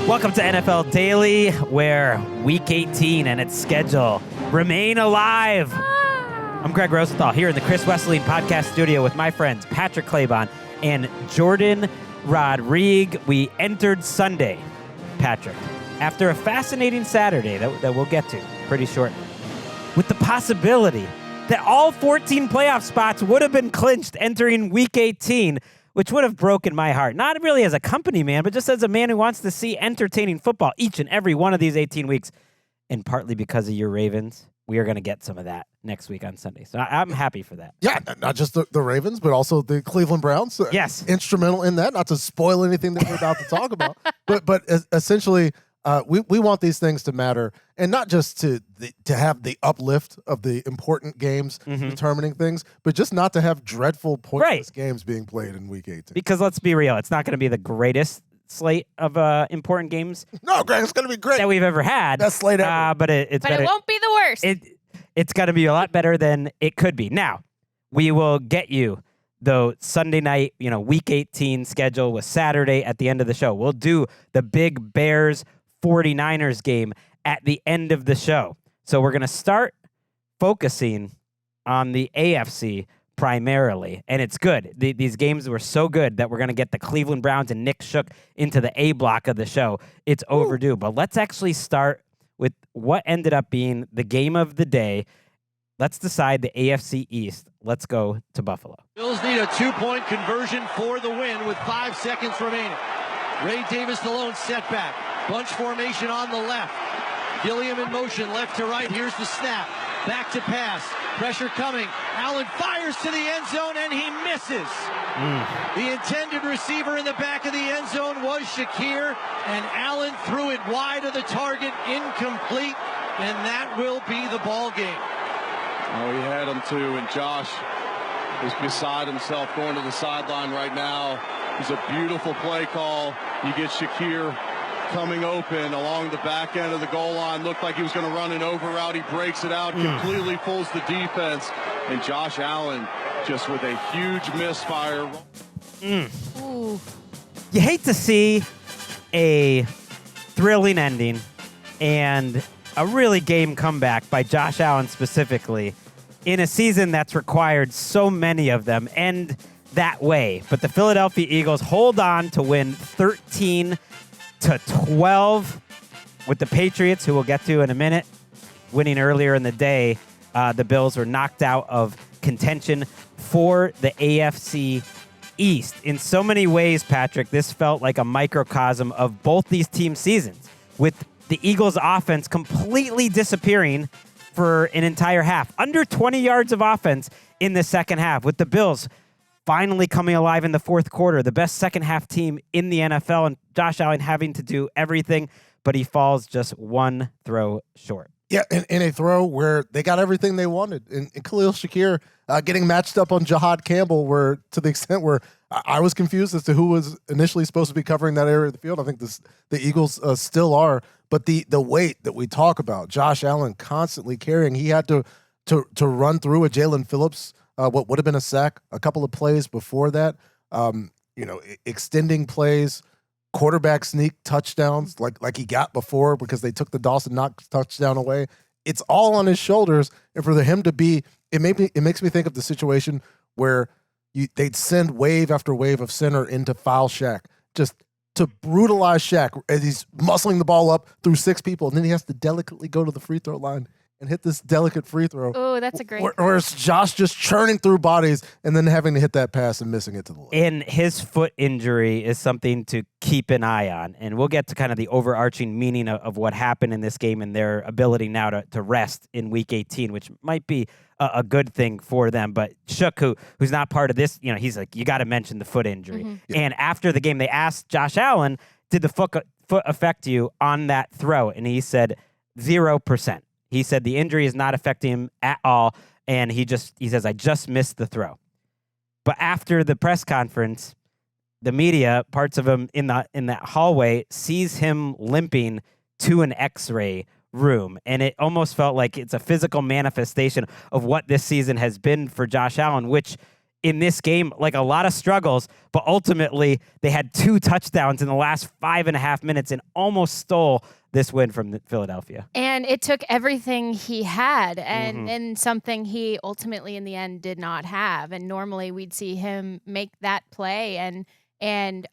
Welcome to NFL Daily, where Week 18 and its schedule remain alive. I'm Gregg Rosenthal here in the Chris Wesseling podcast studio with my friends Patrick Claybon and Jourdan Rodrigue. We entered Sunday, Patrick, after a fascinating Saturday that we'll get to pretty shortly, with the possibility that all 14 playoff spots would have been clinched entering Week 18, which would have broken my heart. Not really as a company man, but just as a man who wants to see entertaining football each and every one of these 18 weeks. And partly because of your Ravens, we are going to get some of that next week on Sunday. So I'm happy for that. Yeah, not just the Ravens, but also the Cleveland Browns. Yes. Instrumental in that, not to spoil anything that we're about to talk about. But essentially, we want these things to matter, and not just to have the uplift of the important games determining things, but just not to have dreadful, pointless games being played in Week 18. Because let's be real, it's not going to be the greatest slate of important games. No, Greg, it's going to be great that we've ever had. Best slate ever. But it's better. It won't be the worst. It's going to be a lot better than it could be. Now, we will get you the Sunday night, Week 18 schedule with Saturday at the end of the show. We'll do the big Bears 49ers game at the end of the show. So we're going to start focusing on the AFC primarily, and it's good. These games were so good that we're going to get the Cleveland Browns and Nick Shook into the A block of the show. It's overdue, but let's actually start with what ended up being the game of the day. Let's decide the AFC East. Let's go to Buffalo. Bills need a 2-point conversion for the win with 5 seconds remaining. Ray Davis, the lone setback. Bunch formation on the left. Gilliam in motion, left to right. Here's the snap. Back to pass. Pressure coming. Allen fires to the end zone, and he misses. The intended receiver in the back of the end zone was Shakir, and Allen threw it wide of the target, incomplete, and that will be the ball game. Oh, he had him too, and Josh is beside himself going to the sideline right now. It's a beautiful play call. You get Shakir coming open along the back end of the goal line. Looked like he was going to run an over route. He breaks it out, completely fools the defense. And Josh Allen just with a huge misfire. You hate to see a thrilling ending and a really game comeback by Josh Allen specifically in a season that's required so many of them end that way. But the Philadelphia Eagles hold on to win 13-12 with the Patriots, who we'll get to in a minute, winning earlier in the day. The Bills were knocked out of contention for the AFC East. In so many ways, Patrick, this felt like a microcosm of both these teams' seasons, with the Eagles' offense completely disappearing for an entire half. Under 20 yards of offense in the second half, with the Bills finally coming alive in the fourth quarter, the best second-half team in the NFL, and Josh Allen having to do everything, but he falls just one throw short. Yeah, in a throw where they got everything they wanted. And Khalil Shakir getting matched up on Jahad Campbell, where to the extent where I was confused as to who was initially supposed to be covering that area of the field. I think the Eagles still are. But the weight that we talk about, Josh Allen constantly carrying, he had to run through a Jalen Phillips, what would have been a sack, a couple of plays before that, extending plays, quarterback sneak touchdowns like he got before because they took the Dawson Knox touchdown away. It's all on his shoulders, and for him to be, it makes me think of the situation where they'd send wave after wave of center into foul Shaq, just to brutalize Shaq as he's muscling the ball up through 6 people, and then he has to delicately go to the free throw line and hit this delicate free throw. Oh, that's a great. Or it's Josh just churning through bodies and then having to hit that pass and missing it to the left. And his foot injury is something to keep an eye on. And we'll get to kind of the overarching meaning of what happened in this game and their ability now to rest in Week 18, which might be a good thing for them. But Shook, who's not part of this, he's like, you got to mention the foot injury. Mm-hmm. And after the game, they asked Josh Allen, did the foot affect you on that throw? And he said 0%. He said the injury is not affecting him at all, and he says, I just missed the throw. But after the press conference, the media, parts of him in that hallway, sees him limping to an X-ray room, and it almost felt like it's a physical manifestation of what this season has been for Josh Allen, which in this game, like a lot of struggles, but ultimately they had 2 touchdowns in the last 5.5 minutes and almost stole this win from Philadelphia. And it took everything he had and something he ultimately in the end did not have. And normally we'd see him make that play and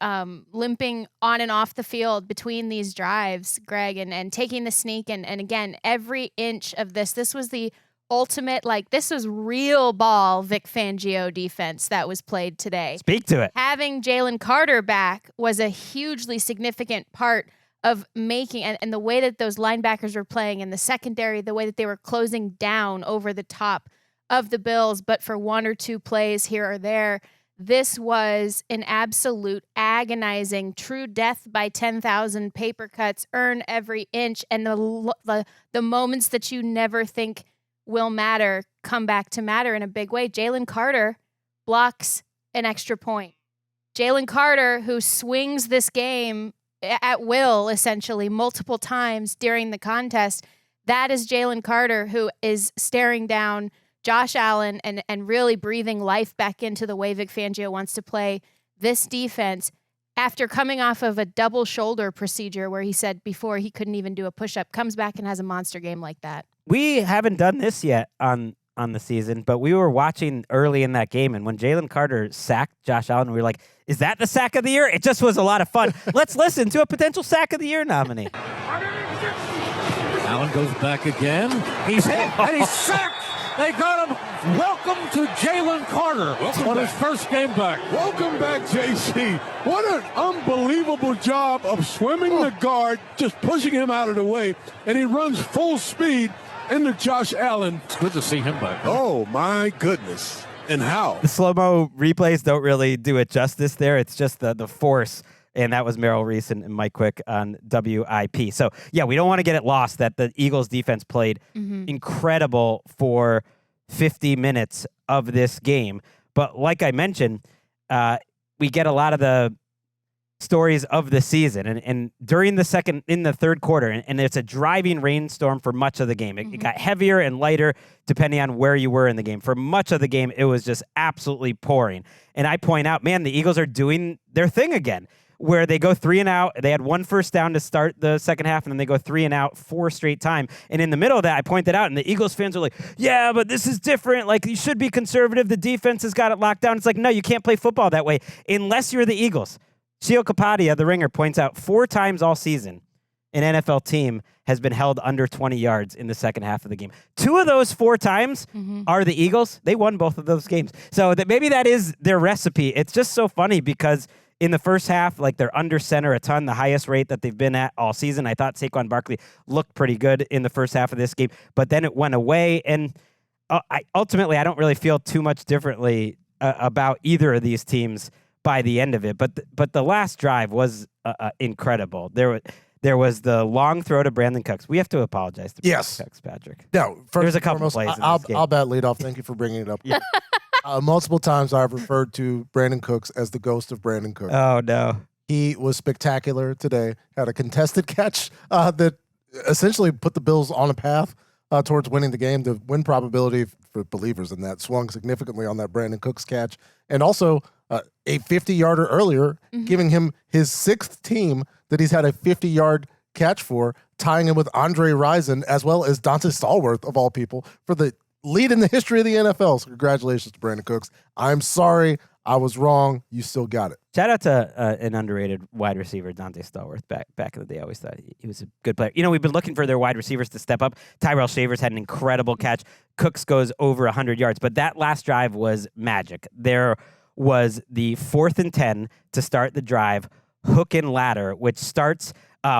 limping on and off the field between these drives, Greg, and taking the sneak. And again, every inch of this was the ultimate, like, this was real ball Vic Fangio defense that was played today. Speak to it. Having Jalen Carter back was a hugely significant part of making, and the way that those linebackers were playing in the secondary, the way that they were closing down over the top of the Bills, but for 1 or 2 plays here or there, this was an absolute agonizing, true death by 10,000 paper cuts, earn every inch, and the moments that you never think will matter come back to matter in a big way. Jalen Carter blocks an extra point. Jalen Carter, who swings this game at will, essentially, multiple times during the contest, that is Jalen Carter, who is staring down Josh Allen and really breathing life back into the way Vic Fangio wants to play this defense after coming off of a double shoulder procedure where he said before he couldn't even do a push-up, comes back and has a monster game like that. We haven't done this yet on the season, but we were watching early in that game, and when Jalen Carter sacked Josh Allen, we were like, is that the sack of the year? It just was a lot of fun. Let's listen to a potential sack of the year nominee. Allen goes back again. He's hit, and he's sacked. They got him. Welcome to Jalen Carter on his first game back. Welcome back, JC. What an unbelievable job of swimming the guard, just pushing him out of the way, and he runs full speed into Josh Allen. It's good to see him back. Oh, my goodness. And how? The slow-mo replays don't really do it justice there. It's just the force. And that was Merrill Reese and Mike Quick on WIP. So, yeah, we don't want to get it lost that the Eagles defense played incredible for 50 minutes of this game. But like I mentioned, we get a lot of the stories of the season. And during in the third quarter, and it's a driving rainstorm for much of the game. It got heavier and lighter depending on where you were in the game. For much of the game, it was just absolutely pouring. And I point out, man, the Eagles are doing their thing again, where they go 3 and out. They had 1 first down to start the second half, and then they go 3 and out 4 straight time. And in the middle of that, I pointed out, and the Eagles fans are like, yeah, but this is different. Like, you should be conservative. The defense has got it locked down. It's like, no, you can't play football that way unless you're the Eagles. Shio Kapadia, the ringer, points out 4 times all season an NFL team has been held under 20 yards in the second half of the game. 2 of those 4 times are the Eagles. They won both of those games. So maybe that is their recipe. It's just so funny because in the first half, like, they're under center a ton, the highest rate that they've been at all season. I thought Saquon Barkley looked pretty good in the first half of this game, but then it went away. And I don't really feel too much differently about either of these teams by the end of it. But the last drive was incredible. There was the long throw to Brandon Cooks. We have to apologize to Brandon Cooks, Patrick. No, there's a couple plays in this game. I'll bat lead off. Thank you for bringing it up. Multiple times I've referred to Brandon Cooks as the ghost of Brandon Cooks. Oh, no. He was spectacular today. Had a contested catch that essentially put the Bills on a path towards winning the game. The win probability for believers in that swung significantly on that Brandon Cooks catch. And also a 50-yarder earlier, giving him his 6th team that he's had a 50-yard catch for, tying him with Andre Rison as well as Dante Stallworth, of all people, for the lead in the history of the NFL. So congratulations to Brandon Cooks. I'm sorry. I was wrong. You still got it. Shout out to an underrated wide receiver, Dante Stallworth. Back in the day, I always thought he was a good player. You know, we've been looking for their wide receivers to step up. Tyrell Shavers had an incredible catch. Cooks goes over 100 yards. But that last drive was magic. There was the 4th and 10 to start the drive, hook and ladder, which starts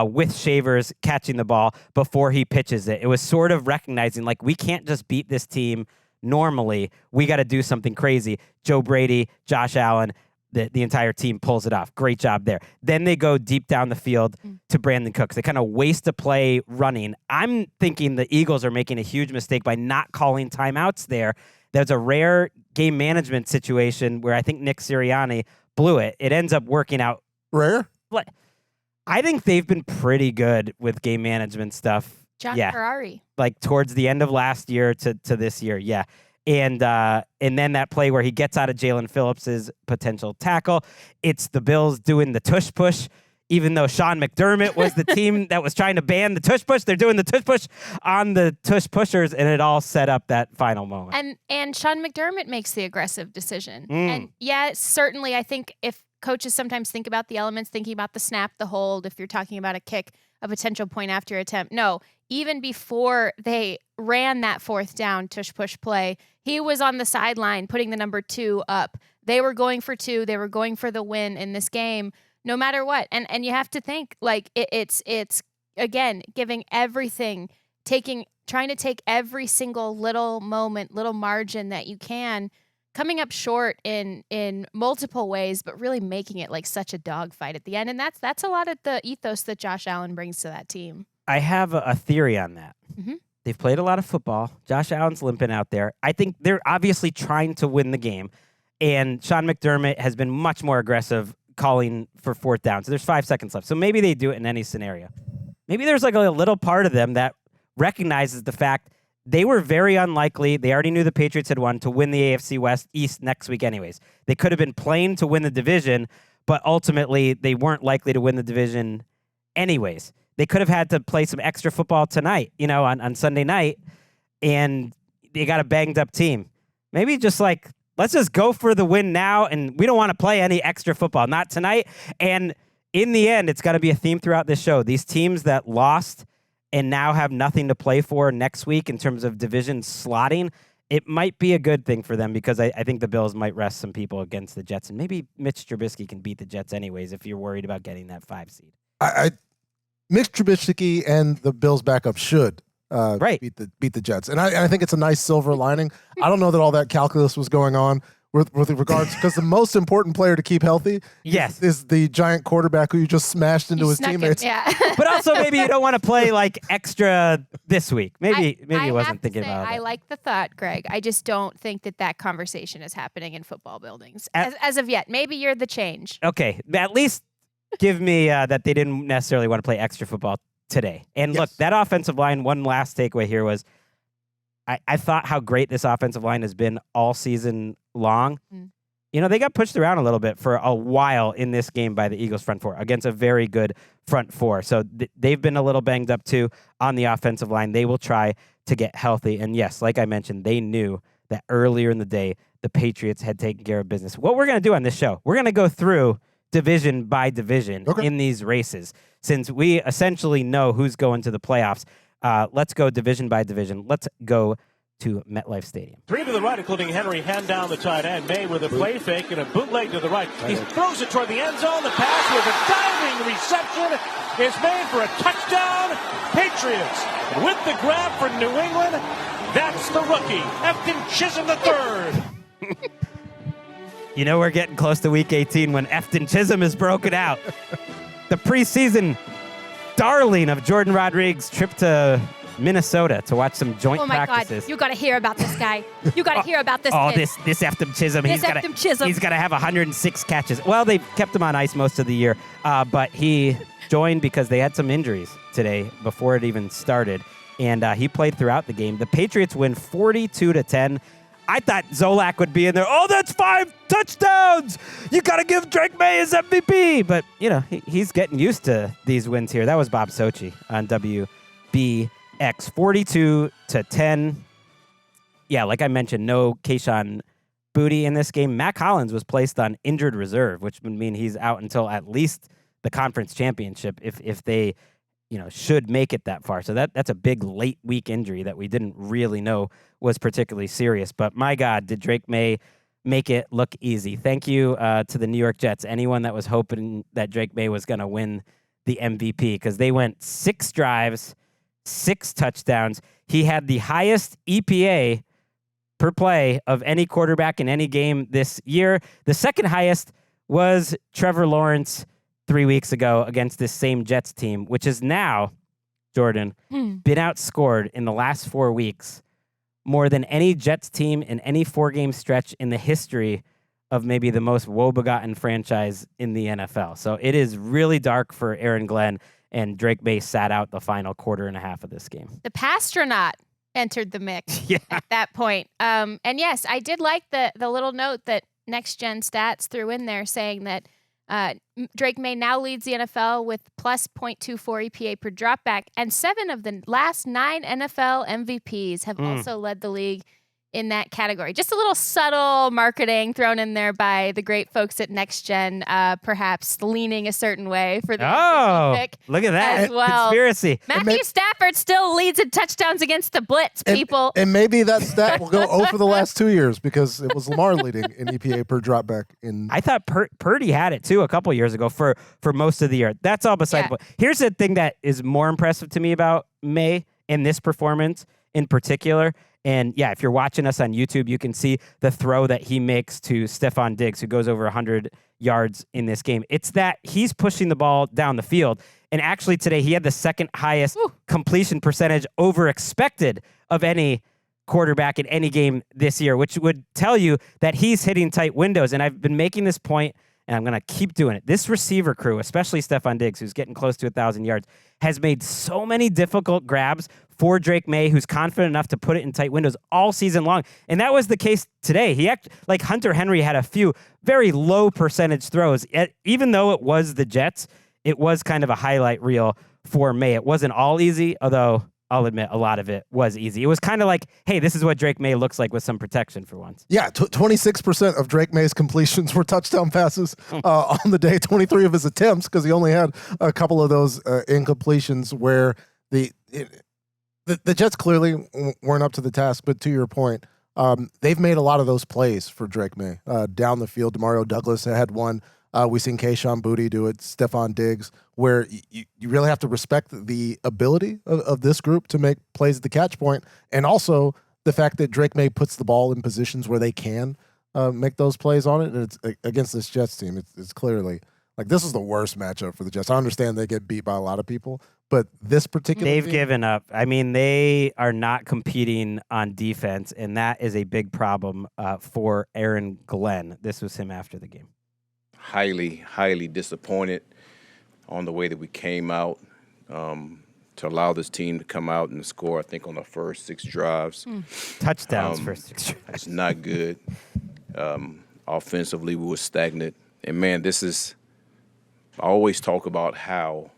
with Shavers catching the ball before he pitches it. It was sort of recognizing, like, we can't just beat this team normally. We got to do something crazy. Joe Brady, Josh Allen, the entire team pulls it off. Great job there. Then they go deep down the field to Brandon Cooks. They kind of waste a play running. I'm thinking the Eagles are making a huge mistake by not calling timeouts there. There's a rare game management situation where I think Nick Sirianni blew it. It ends up working out. Rare? I think they've been pretty good with game management stuff. John yeah. Ferrari. Like towards the end of last year to this year. Yeah. And then that play where he gets out of Jalen Phillips's potential tackle. It's the Bills doing the tush push. Even though Sean McDermott was the team that was trying to ban the tush push, they're doing the tush push on the tush pushers, and it all set up that final moment. And Sean McDermott makes the aggressive decision. And yeah, certainly I think if coaches sometimes think about the elements, thinking about the snap, the hold, if you're talking about a kick, a potential point after attempt. No, even before they ran that fourth down tush push play, he was on the sideline putting the number 2 up. They were going for 2. They were going for the win in this game. No matter what. And you have to think like it's again, giving everything, trying to take every single little moment, little margin that you can, coming up short in multiple ways, but really making it like such a dogfight at the end. And that's a lot of the ethos that Josh Allen brings to that team. I have a theory on that. Mm-hmm. They've played a lot of football. Josh Allen's limping out there. I think they're obviously trying to win the game. And Sean McDermott has been much more aggressive calling for fourth down. So there's 5 seconds left. So maybe they do it in any scenario. Maybe there's like a little part of them that recognizes the fact they were very unlikely. They already knew the Patriots had won to win the AFC West East next week anyways. They could have been playing to win the division, but ultimately they weren't likely to win the division anyways. They could have had to play some extra football tonight, on Sunday night, and they got a banged up team. Maybe just like, let's just go for the win now, and we don't want to play any extra football, not tonight. And in the end, it's got to be a theme throughout this show. These teams that lost and now have nothing to play for next week in terms of division slotting, it might be a good thing for them because I think the Bills might rest some people against the Jets. And maybe Mitch Trubisky can beat the Jets anyways if you're worried about getting that 5 seed. Mitch Trubisky and the Bills backup should beat the Jets. And I think it's a nice silver lining. I don't know that all that calculus was going on with regards, because the most important player to keep healthy is the giant quarterback who you just smashed into his teammates. But also maybe you don't want to play like extra this week. Maybe he wasn't thinking about it. I like the thought, Greg. I just don't think that conversation is happening in football buildings as of yet. Maybe you're the change. Okay, at least give me that they didn't necessarily want to play extra football today. And look, that offensive line, one last takeaway here was I thought how great this offensive line has been all season long. They got pushed around a little bit for a while in this game by the Eagles front four against a very good front four. So they've been a little banged up too on the offensive line. They will try to get healthy. And yes, like I mentioned, they knew that earlier in the day, the Patriots had taken care of business. What we're going to do on this show, we're going to go through division by division in these races. Since we essentially know who's going to the playoffs, let's go division by division. Let's go to MetLife Stadium. 3 to the right, including Henry, hand down the tight end. May with a play fake and a bootleg to the right. He throws it toward the end zone. The pass with a diving reception is made for a touchdown. Patriots with the grab for New England. That's the rookie, Efton Chisholm III. We're getting close to Week 18 when Efton Chisholm is broken out. The preseason darling of Jourdan Rodrigue's trip to Minnesota to watch some joint practices. Oh my God, you got to hear about this guy. You got to hear about this kid. This Efton Chisholm. He's got to have 106 catches. Well, they kept him on ice most of the year, but he joined because they had some injuries today before it even started, and he played throughout the game. The Patriots win 42-10. I thought Zolak would be in there. Oh, that's 5 touchdowns. You got to give Drake May his MVP. But, he's getting used to these wins here. That was Bob Sochi on WBX. 42-10. Yeah, like I mentioned, no Kayshon Boutte in this game. Mac Hollins was placed on injured reserve, which would mean he's out until at least the conference championship if they should make it that far. So that's a big late week injury that we didn't really know was particularly serious. But my God, did Drake May make it look easy. Thank you to the New York Jets. Anyone that was hoping that Drake May was going to win the MVP, because they went 6 drives, 6 touchdowns. He had the highest EPA per play of any quarterback in any game this year. The second highest was Trevor Lawrence 3 weeks ago against this same Jets team, which is now, Jourdan, been outscored in the last 4 weeks more than any Jets team in any 4-game stretch in the history of maybe the most woe-begotten franchise in the NFL. So it is really dark for Aaron Glenn, and Drake May sat out the final quarter and a half of this game. The Pastronaut entered the mix Yeah. at that point. And yes, I did like the little note that Next Gen Stats threw in there saying that Drake May now leads the NFL with plus 0.24 EPA per dropback, and 7 of the last 9 NFL MVPs have also led the league in that category. Just a little subtle marketing thrown in there by the great folks at Next Gen, perhaps leaning a certain way for the MVP pick look at that. as well. Conspiracy. Matthew Stafford still leads in touchdowns against the blitz, people. And maybe that stat will go over the last 2 years because it was Lamar leading in EPA per dropback. I thought Purdy had it too a couple years ago for most of the year. That's all beside the point. Here's the thing that is more impressive to me about May in this performance in particular. And yeah, if you're watching us on YouTube, you can see the throw that he makes to Stephon Diggs, who goes over 100 yards in this game. It's that he's pushing the ball down the field. And actually today, he had the second highest completion percentage over expected of any quarterback in any game this year, which would tell you that he's hitting tight windows. And I've been making this point, and I'm going to keep doing it. This receiver crew, especially Stephon Diggs, who's getting close to 1,000 yards, has made so many difficult grabs for Drake May, who's confident enough to put it in tight windows all season long. And that was the case today. Like Hunter Henry had a few very low percentage throws. Even though it was the Jets, it was kind of a highlight reel for May. It wasn't all easy, although I'll admit a lot of it was easy. It was kind of like, hey, this is what Drake May looks like with some protection for once. Yeah, 26% of Drake May's completions were touchdown passes on the day. 23 of his attempts, because he only had a couple of those incompletions where the Jets clearly weren't up to the task. But to your point, they've made a lot of those plays for Drake May down the field. Demario Douglas had one. We've seen Kayshon Boutte do it, Stephon Diggs, where you really have to respect the ability of this group to make plays at the catch point, and also the fact that Drake May puts the ball in positions where they can make those plays on it. And it's against this Jets team. It's clearly like this is the worst matchup for the Jets. I understand they get beat by a lot of people, but this particular they've team, given up. I mean, they are not competing on defense, and that is a big problem for Aaron Glenn. This was him after the game. Highly, highly disappointed on the way that we came out to allow this team to come out and score, I think, on the first 6 drives. Touchdowns first 6 drives. It's not good. Offensively, we were stagnant. And, man, I always talk about how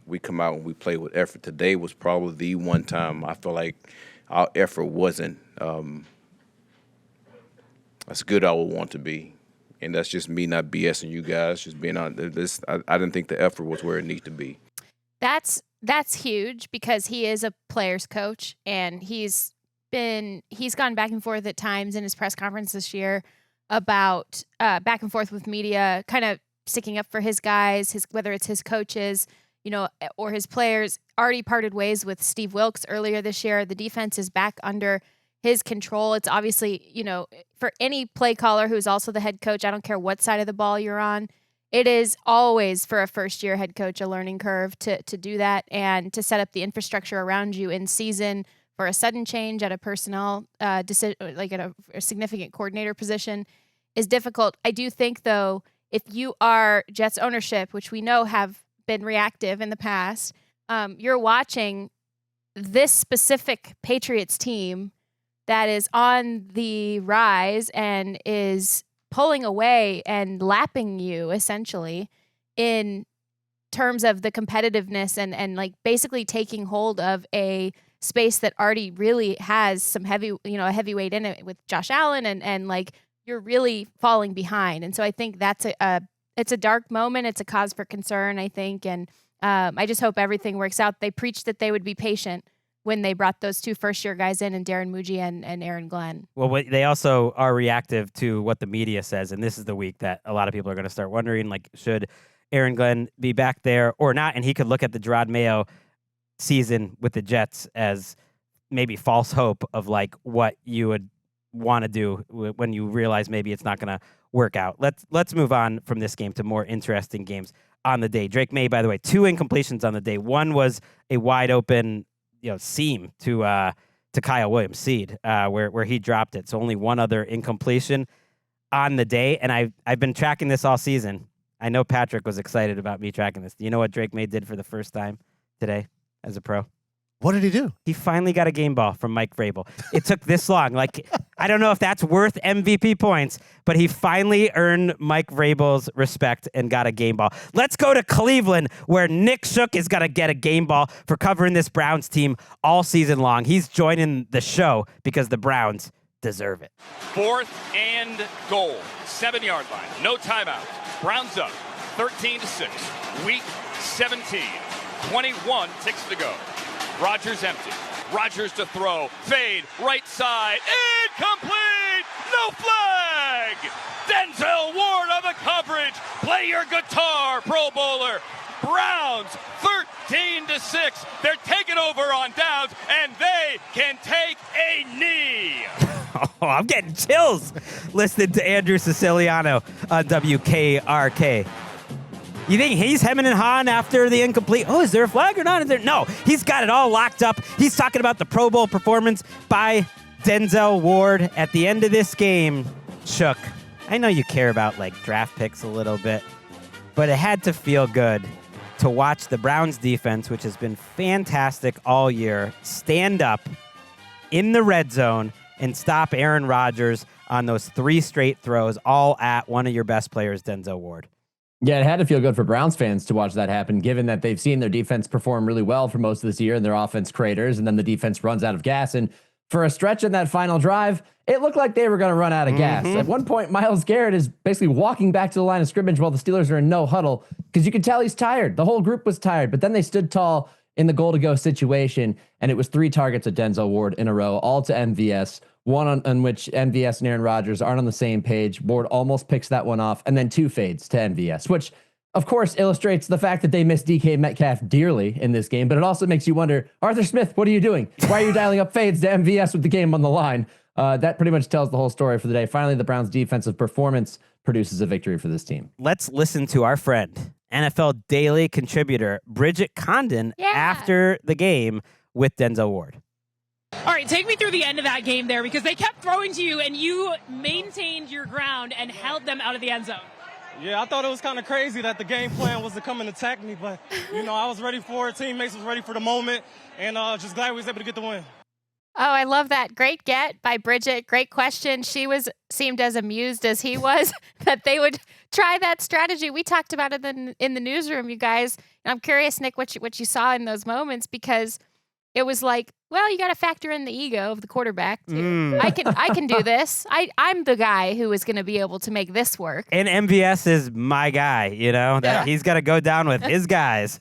we come out and we play with effort. Today was probably the one time I feel like our effort wasn't as good as I would want to be. And that's just me not BSing you guys, just being on this. I didn't think the effort was where it needed to be. That's huge because he is a player's coach, and he's gone back and forth at times in his press conference this year about back and forth with media, kind of sticking up for his guys, whether it's his coaches, or his players. Already parted ways with Steve Wilkes earlier this year. The defense is back under his control. It's obviously, for any play caller who's also the head coach, I don't care what side of the ball you're on, it is always for a first-year head coach a learning curve to do that and to set up the infrastructure around you in season for a sudden change at a personnel decision, like at a significant coordinator position, is difficult. I do think, though, if you are Jets ownership, which we know have been reactive in the past, you're watching this specific Patriots team that is on the rise and is pulling away and lapping you essentially in terms of the competitiveness and like basically taking hold of a space that already really has some a heavyweight in it with Josh Allen and like you're really falling behind. And so I think that's it's a dark moment. It's a cause for concern, I think. And I just hope everything works out. They preached that they would be patient when they brought those 2 first-year guys in, and Darren Muji and Aaron Glenn. Well, they also are reactive to what the media says, and this is the week that a lot of people are going to start wondering, like, should Aaron Glenn be back there or not? And he could look at the Jourdan Mayo season with the Jets as maybe false hope of, like, what you would want to do when you realize maybe it's not going to work out. Let's move on from this game to more interesting games on the day. Drake May, by the way, 2 incompletions on the day. One was a wide-open seam to Kyle Williams, seed, where he dropped it. So only one other incompletion on the day. And I've been tracking this all season. I know Patrick was excited about me tracking this. Do you know what Drake May did for the first time today as a pro? What did he do? He finally got a game ball from Mike Vrabel. It took this long. Like, I don't know if that's worth MVP points, but he finally earned Mike Vrabel's respect and got a game ball. Let's go to Cleveland, where Nick Shook is going to get a game ball for covering this Browns team all season long. He's joining the show because the Browns deserve it. 4th and goal. 7-yard line. No timeout. Browns up 13-6. Week 17. 21 ticks to go. Rodgers empty. Rodgers to throw. Fade. Right side. Incomplete. No flag. Denzel Ward on the coverage. Play your guitar, Pro Bowler. Browns 13-6. They're taking over on downs, and they can take a knee. Oh, I'm getting chills listening to Andrew Siciliano on WKRK. You think he's hemming and hawing after the incomplete? Oh, is there a flag or not? Is there? No, he's got it all locked up. He's talking about the Pro Bowl performance by Denzel Ward at the end of this game. Shook, I know you care about like draft picks a little bit, but it had to feel good to watch the Browns defense, which has been fantastic all year, stand up in the red zone and stop Aaron Rodgers on those 3 straight throws, all at one of your best players, Denzel Ward. Yeah, it had to feel good for Browns fans to watch that happen, given that they've seen their defense perform really well for most of this year and their offense craters, and then the defense runs out of gas. And for a stretch in that final drive, it looked like they were going to run out of gas. At one point, Myles Garrett is basically walking back to the line of scrimmage while the Steelers are in no huddle because you could tell he's tired. The whole group was tired, but then they stood tall in the goal-to-go situation, and it was 3 targets at Denzel Ward in a row, all to MVS. One on which MVS and Aaron Rodgers aren't on the same page. Ward almost picks that one off, and then 2 fades to MVS, which, of course, illustrates the fact that they missed DK Metcalf dearly in this game, but it also makes you wonder, Arthur Smith, what are you doing? Why are you dialing up fades to MVS with the game on the line? That pretty much tells the whole story for the day. Finally, the Browns' defensive performance produces a victory for this team. Let's listen to our friend, NFL Daily contributor Bridget Condon, after the game with Denzel Ward. All right, take me through the end of that game there, because they kept throwing to you and you maintained your ground and held them out of the end zone. Yeah, I thought it was kind of crazy that the game plan was to come and attack me, but, I was ready for it. Teammates was ready for the moment, and just glad we was able to get the win. Oh, I love that. Great get by Bridget. Great question. She seemed as amused as he was that they would try that strategy. We talked about it in the newsroom, you guys. And I'm curious, Nick, what you saw in those moments, because it was like, well, you got to factor in the ego of the quarterback too. I can do this. I'm the guy who is going to be able to make this work. And MVS is my guy, that he's got to go down with his guys.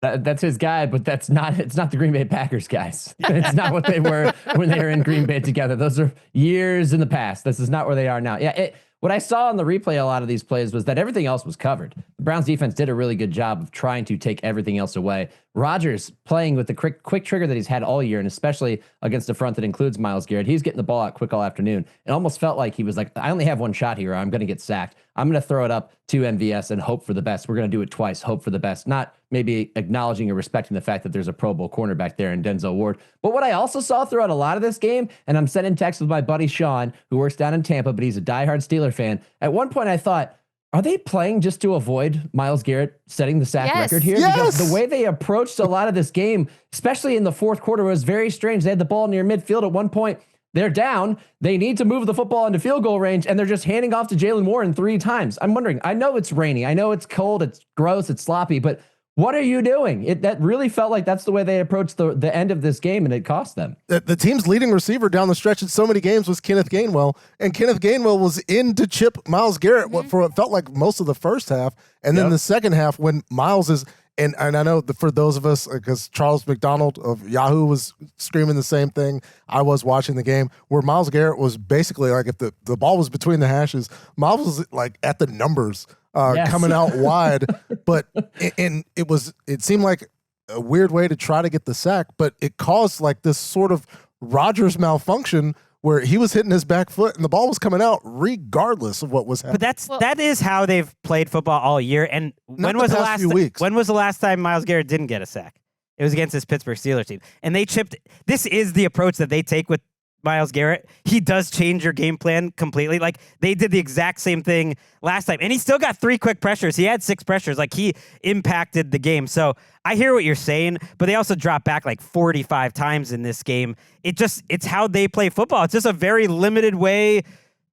That's his guy, but it's not the Green Bay Packers guys. It's not what they were when they were in Green Bay together. Those are years in the past. This is not where they are now. Yeah. What I saw on the replay, a lot of these plays, was that everything else was covered. The Browns defense did a really good job of trying to take everything else away. Rodgers playing with the quick trigger that he's had all year, and especially against a front that includes Myles Garrett. He's getting the ball out quick all afternoon. It almost felt like he was like, I only have one shot here. I'm going to get sacked. I'm going to throw it up to MVS and hope for the best. We're going to do it twice, hope for the best. Not maybe acknowledging or respecting the fact that there's a Pro Bowl cornerback there in Denzel Ward. But what I also saw throughout a lot of this game, and I'm sending texts with my buddy Sean, who works down in Tampa, but he's a diehard Steeler fan. At one point I thought, are they playing just to avoid Myles Garrett setting the sack record here? Yes. Because the way they approached a lot of this game, especially in the fourth quarter, was very strange. They had the ball near midfield at one point. They're down. They need to move the football into field goal range, and they're just handing off to Jalen Warren 3 times. I'm wondering, I know it's rainy. I know it's cold. It's gross. It's sloppy. But what are you doing? That really felt like that's the way they approached the end of this game, and it cost them. The team's leading receiver down the stretch in so many games was Kenneth Gainwell, and Kenneth Gainwell was in to chip Myles Garrett for what felt like most of the first half, and then the second half when Myles is – and I know that for those of us, because Charles McDonald of Yahoo was screaming the same thing, I was watching the game, where Myles Garrett was basically like, if the ball was between the hashes, Myles was like at the numbers coming out wide. But it seemed like a weird way to try to get the sack, but it caused like this sort of Rodgers malfunction where he was hitting his back foot and the ball was coming out regardless of what was happening. But that is how they've played football all year. And when was the last time Myles Garrett didn't get a sack? It was against this Pittsburgh Steelers team. And they chipped. This is the approach that they take with Myles Garrett, he does change your game plan completely. Like, they did the exact same thing last time, and he still got 3 quick pressures. He had 6 pressures. Like, he impacted the game. So I hear what you're saying, but they also dropped back like 45 times in this game. It's how they play football. It's just a very limited way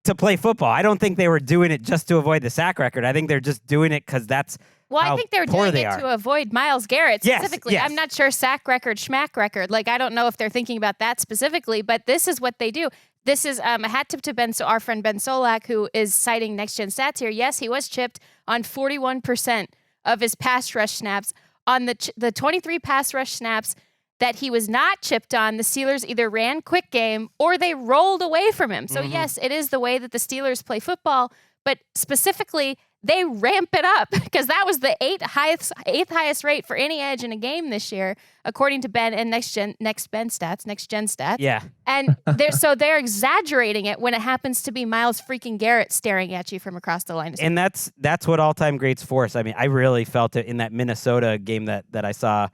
to play football. I don't think they were doing it just to avoid the sack record. I think they're just doing it because that's I think they're doing it to avoid Myles Garrett specifically. Yes. I'm not sure sack record, schmack record. Like, I don't know if they're thinking about that specifically, but this is what they do. This is a hat tip to our friend Ben Solak, who is citing Next Gen Stats here. Yes, he was chipped on 41% of his pass rush snaps. On the 23 pass rush snaps that he was not chipped on, the Steelers either ran quick game or they rolled away from him. So yes, it is the way that the Steelers play football, but specifically they ramp it up because that was the eighth highest rate for any edge in a game this year, according to Ben and Next Gen Stats. Yeah. And they're exaggerating it when it happens to be Myles freaking Garrett staring at you from across the line. And that's what all-time greats force. I mean, I really felt it in that Minnesota game that I saw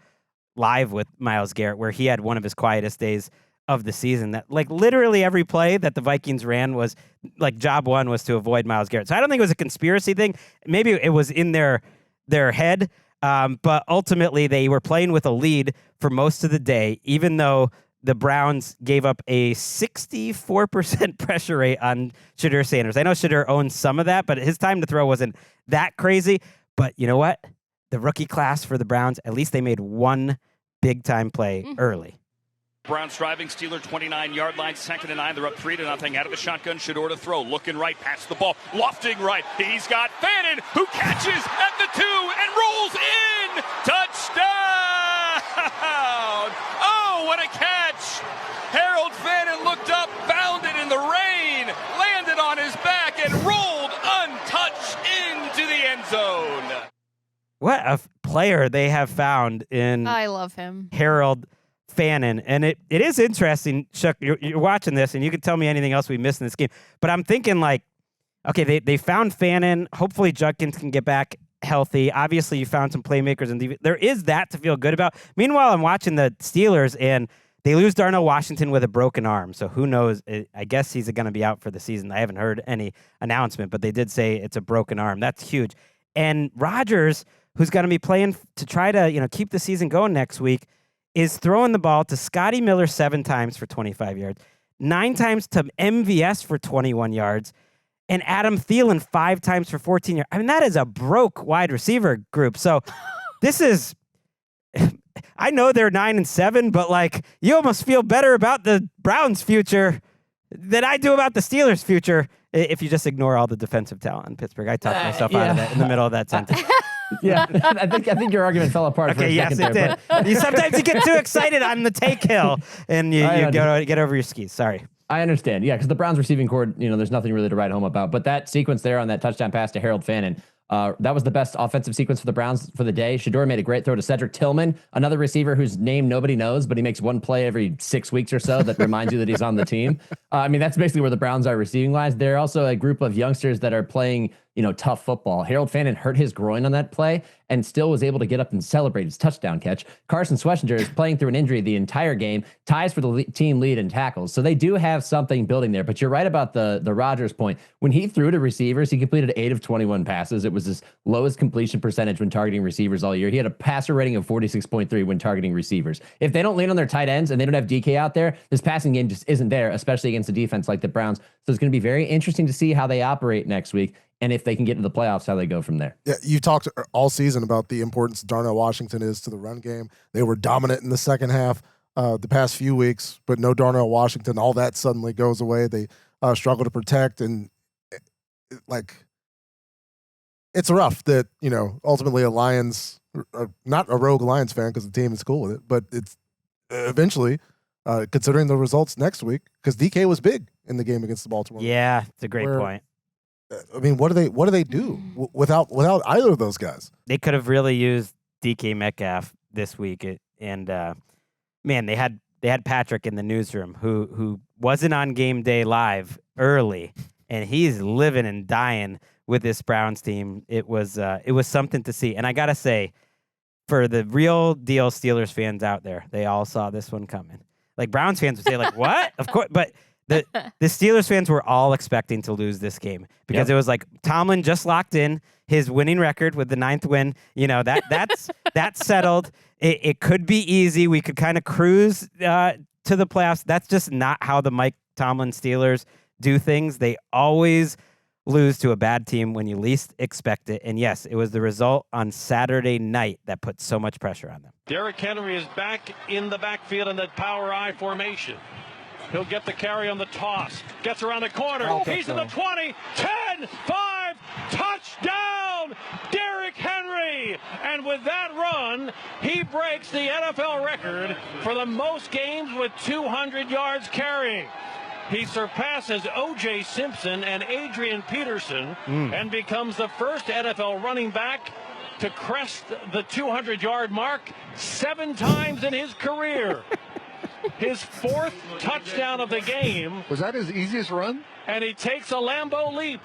live with Myles Garrett, where he had one of his quietest days of the season. That, like, literally every play that the Vikings ran was like job one was to avoid Myles Garrett. So I don't think it was a conspiracy thing. Maybe it was in their head, but ultimately they were playing with a lead for most of the day, even though the Browns gave up a 64% pressure rate on Shadur Sanders. I know Shadur owns some of that, but his time to throw wasn't that crazy. But you know what? The rookie class for the Browns, at least they made one big-time play early. Browns driving, Steeler 29-yard line, 2nd and 9. They're up 3-0 out of the shotgun. Shadur to throw, looking right, past the ball, lofting right. He's got Fannin, who catches at the 2 and rolls in. Touchdown! Oh, what a catch! Harold Fannin looked up, bounded in the rain, landed on his back, and rolled untouched into the end zone. What a player they have found in I love him. Harold Fannin. And it is interesting, Shook, you're watching this, and you can tell me anything else we missed in this game. But I'm thinking, like, okay, they found Fannin. Hopefully Judkins can get back healthy. Obviously, you found some playmakers, and there is that to feel good about. Meanwhile, I'm watching the Steelers, and they lose Darnell Washington with a broken arm. So who knows? I guess he's going to be out for the season. I haven't heard any announcement, but they did say it's a broken arm. That's huge. And Rodgers, who's going to be playing to try to keep the season going next week, is throwing the ball to Scotty Miller 7 times for 25 yards, 9 times to MVS for 21 yards, and Adam Thielen 5 times for 14 yards. I mean, that is a broke wide receiver group. So this is, I know they're 9-7, but like, you almost feel better about the Browns' future than I do about the Steelers' future if you just ignore all the defensive talent in Pittsburgh. I talked myself out of that in the middle of that sentence. Yeah, I think your argument fell apart. Okay, yes, it did. Sometimes you get too excited on the take hill, and you get over your skis. Sorry. I understand. Yeah, because the Browns receiving core, there's nothing really to write home about. But that sequence there on that touchdown pass to Harold Fannin, that was the best offensive sequence for the Browns for the day. Shadur made a great throw to Cedric Tillman, another receiver whose name nobody knows, but he makes one play every 6 weeks or so that reminds you that he's on the team. I mean, that's basically where the Browns are receiving wise. They're also a group of youngsters that are playing tough football. Harold Fannin hurt his groin on that play and still was able to get up and celebrate his touchdown catch. Carson Schwessinger is playing through an injury the entire game, ties for the team lead in tackles. So they do have something building there, but you're right about the Rodgers point. When he threw to receivers, he completed 8 of 21 passes. It was his lowest completion percentage when targeting receivers all year. He had a passer rating of 46.3 when targeting receivers. If they don't lean on their tight ends and they don't have DK out there, this passing game just isn't there, especially against a defense like the Browns. So it's going to be very interesting to see how they operate next week. And if they can get into the playoffs, how they go from there. Yeah, you talked all season about the importance Darnell Washington is to the run game. They were dominant in the second half the past few weeks, but no Darnell Washington. All that suddenly goes away. They struggle to protect, and it's rough that ultimately a Lions, not a rogue Lions fan because the team is cool with it, but it's eventually considering the results next week because DK was big in the game against the Baltimore. Yeah, it's a great point. I mean, what do they do without either of those guys? They could have really used DK Metcalf this week, and man, they had Patrick in the newsroom who wasn't on game day live early, and he's living and dying with this Browns team. It was something to see, and I gotta say, for the real deal Steelers fans out there, they all saw this one coming. Like Browns fans would say, like, what? Of course. But the Steelers fans were all expecting to lose this game because it was like Tomlin just locked in his winning record with the 9th win. You know, that's settled. It could be easy. We could kind of cruise to the playoffs. That's just not how the Mike Tomlin Steelers do things. They always lose to a bad team when you least expect it. And yes, it was the result on Saturday night that put so much pressure on them. Derrick Henry is back in the backfield in that power I formation. He'll get the carry on the toss. Gets around the corner. He's in the 20, 10, 5, touchdown, Derrick Henry. And with that run, he breaks the NFL record for the most games with 200 yards carrying. He surpasses O.J. Simpson and Adrian Peterson and becomes the first NFL running back to crest the 200-yard mark 7 times in his career. His 4th touchdown of the game. Was that his easiest run? And he takes a Lambeau leap.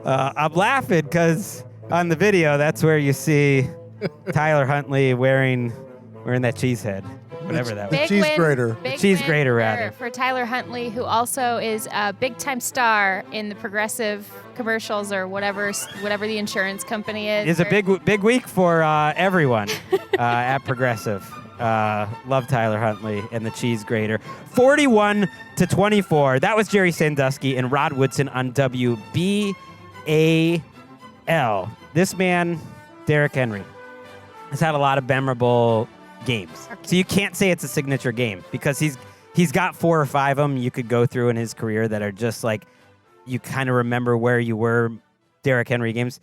I'm laughing because on the video, that's where you see Tyler Huntley wearing that cheese head. Whatever that was. Big cheese win, grater. big Cheese win grater, rather. for Tyler Huntley, who also is a big-time star in the Progressive commercials or whatever the insurance company is. It's a big week for everyone at Progressive. Love Tyler Huntley and the cheese grater. 41-24. That was Jerry Sandusky and Rod Woodson on WBAL. This man, Derrick Henry, has had a lot of memorable games. So you can't say it's a signature game because he's got 4 or 5 of them you could go through in his career that are just like you kind of remember where you were Derrick Henry games.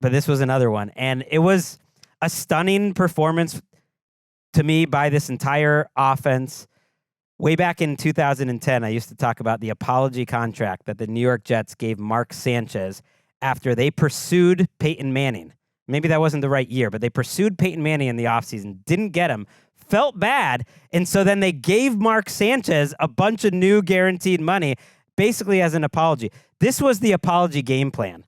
But this was another one. And it was a stunning performance to me by this entire offense. Way back in 2010, I used to talk about the apology contract that the New York Jets gave Mark Sanchez after they pursued Peyton Manning. Maybe that wasn't the right year, but they pursued Peyton Manning in the offseason, didn't get him, felt bad, and so then they gave Mark Sanchez a bunch of new guaranteed money, basically as an apology. This was the apology game plan,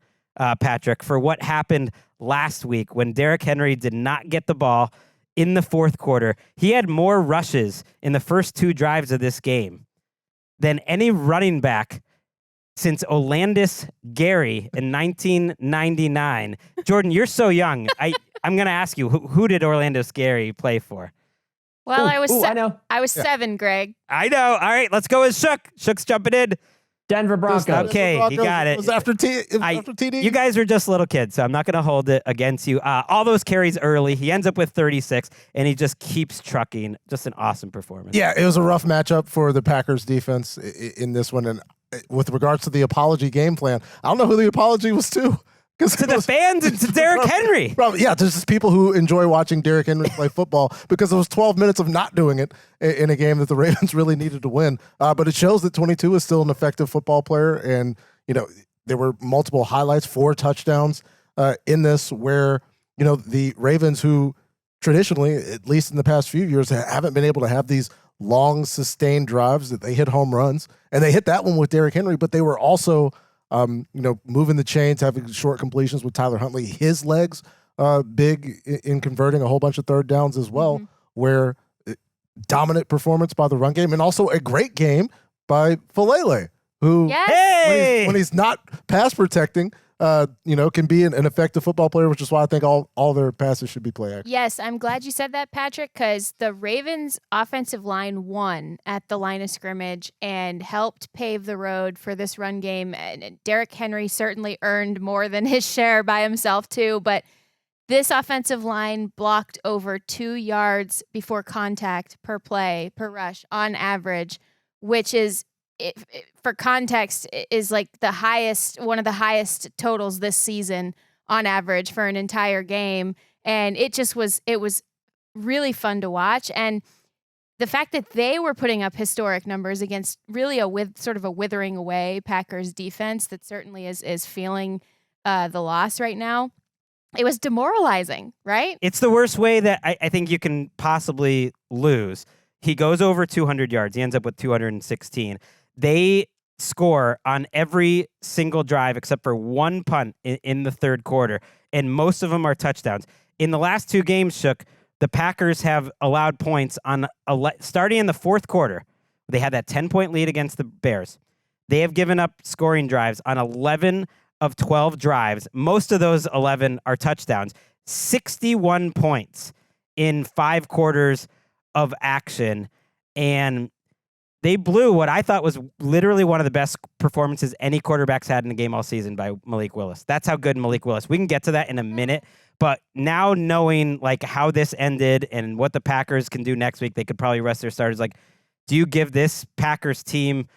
Patrick, for what happened last week when Derrick Henry did not get the ball in the 4th quarter. He had more rushes in the first 2 drives of this game than any running back since Olandis Gary in 1999. Jourdan, you're so young. I'm going to ask you, who did Olandis Gary play for? Well, I know. I was 7, Greg. I know. All right, let's go with Shook. Shook's jumping in. Denver Broncos. Okay, Broncos, you got it. It was after TD. You guys are just little kids, so I'm not going to hold it against you. All those carries early. He ends up with 36, and he just keeps trucking. Just an awesome performance. Yeah, it was a rough matchup for the Packers defense in this one. And with regards to the apology game plan, I don't know who the apology was to. To the fans and to Derrick Henry. Probably, yeah, there's just people who enjoy watching Derrick Henry play football because it was 12 minutes of not doing it in a game that the Ravens really needed to win. But it shows that 22 is still an effective football player. And, you know, there were multiple highlights, 4 touchdowns in this where, you know, the Ravens who traditionally, at least in the past few years, haven't been able to have these long sustained drives that they hit home runs. And they hit that one with Derrick Henry, but they were also moving the chains, having short completions with Tyler Huntley. His legs big in converting a whole bunch of 3rd downs as well, where dominant performance by the run game and also a great game by Falele, who when he's not pass protecting, can be an effective football player, which is why I think all their passes should be play action. Yes, I'm glad you said that, Patrick, because the Ravens' offensive line won at the line of scrimmage and helped pave the road for this run game. And Derrick Henry certainly earned more than his share by himself, too. But this offensive line blocked over 2 yards before contact per play, per rush on average, which is, for context, is like one of the highest totals this season on average for an entire game. And it was really fun to watch. And the fact that they were putting up historic numbers against really a withering away Packers defense that certainly is feeling the loss right now. It was demoralizing, right? It's the worst way that I think you can possibly lose. He goes over 200 yards. He ends up with 216. They score on every single drive except for 1 punt in the 3rd quarter, and most of them are touchdowns. In the last 2 games, Shook, the Packers have allowed points on starting in the fourth quarter. They had that 10-point lead against the Bears. They have given up scoring drives on 11 of 12 drives. Most of those 11 are touchdowns. 61 points in 5 quarters of action. And they blew what I thought was literally one of the best performances any quarterback's had in a game all season by Malik Willis. That's how good Malik Willis. We can get to that in a minute. But now knowing like how this ended and what the Packers can do next week, they could probably rest their starters. Like, do you give this Packers team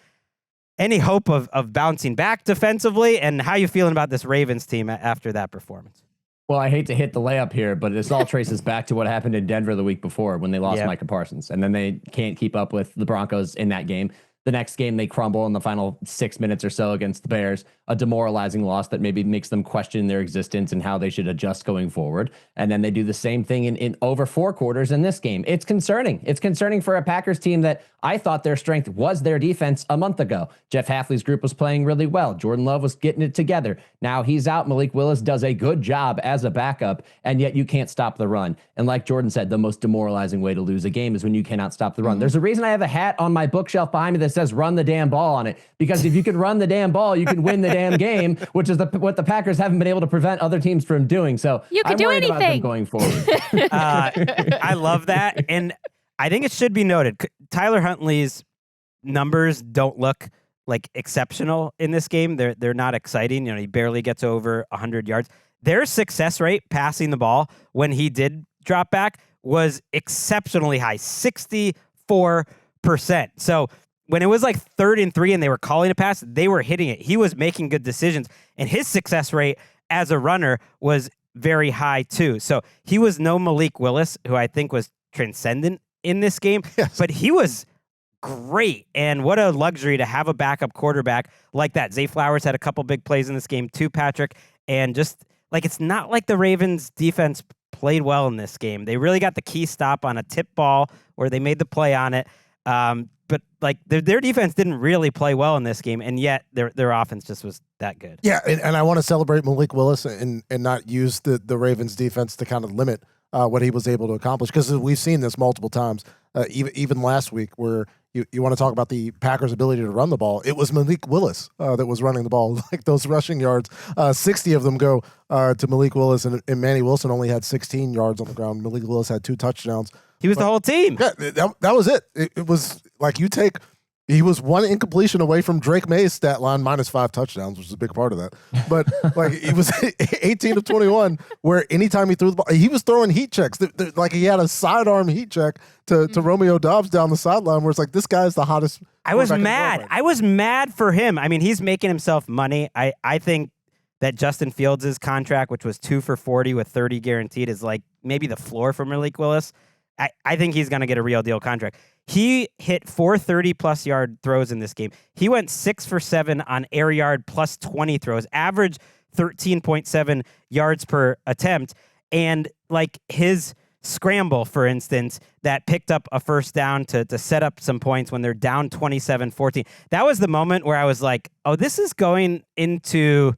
any hope of bouncing back defensively? And how you feeling about this Ravens team after that performance? Well, I hate to hit the layup here, but this all traces back to what happened in Denver the week before when they lost Micah Parsons. And then they can't keep up with the Broncos in that game. The next game, they crumble in the final 6 minutes or so against the Bears, a demoralizing loss that maybe makes them question their existence and how they should adjust going forward. And then they do the same thing in over 4 quarters in this game. It's concerning. It's concerning for a Packers team that I thought their strength was their defense a month ago. Jeff Hafley's group was playing really well. Jordan Love was getting it together. Now he's out. Malik Willis does a good job as a backup, and yet you can't stop the run. And like Jordan said, the most demoralizing way to lose a game is when you cannot stop the run. There's a reason I have a hat on my bookshelf behind me that says run the damn ball on it, because if you can run the damn ball, you can win the damn game, which is what the Packers haven't been able to prevent other teams from doing. So you can do anything about them going forward. I love that. And I think it should be noted, Tyler Huntley's numbers don't look like exceptional in this game. They're not exciting. You know, he barely gets over 100 yards. Their success rate passing the ball when he did drop back was exceptionally high, 64%. So when it was like 3rd and 3 and they were calling a pass, they were hitting it. He was making good decisions, and his success rate as a runner was very high too. So he was no Malik Willis, who I think was transcendent in this game, but he was great. And what a luxury to have a backup quarterback like that. Zay Flowers had a couple big plays in this game too, Patrick. And just like, it's not like the Ravens defense played well in this game. They really got the key stop on a tip ball where they made the play on it. But like their defense didn't really play well in this game, and yet their offense just was that good. Yeah, and I want to celebrate Malik Willis and not use the Ravens defense to kind of limit what he was able to accomplish, because we've seen this multiple times, even last week, where you want to talk about the Packers' ability to run the ball. It was Malik Willis that was running the ball. Like those rushing yards, 60 of them go to Malik Willis, and Manny Wilson only had 16 yards on the ground. Malik Willis had 2 touchdowns. He was the whole team. Yeah, that was it. It was like he was 1 incompletion away from Drake May's stat line -5 touchdowns, which is a big part of that. But like he was 18 of 21, where anytime he threw the ball, he was throwing heat checks. Like he had a sidearm heat check to Romeo Doubs down the sideline, where it's like, this guy's the hottest. I was mad. I was mad for him. I mean, he's making himself money. I think that Justin Fields' contract, which was 2 for $40 with 30 guaranteed, is like maybe the floor for Malik Willis. I think he's going to get a real deal contract. He hit 4 30-plus yard throws in this game. He went 6 for 7 on air yard plus 20 throws, average 13.7 yards per attempt. And like his scramble, for instance, that picked up a first down to set up some points when they're down 27-14. That was the moment where I was like, oh, this is going into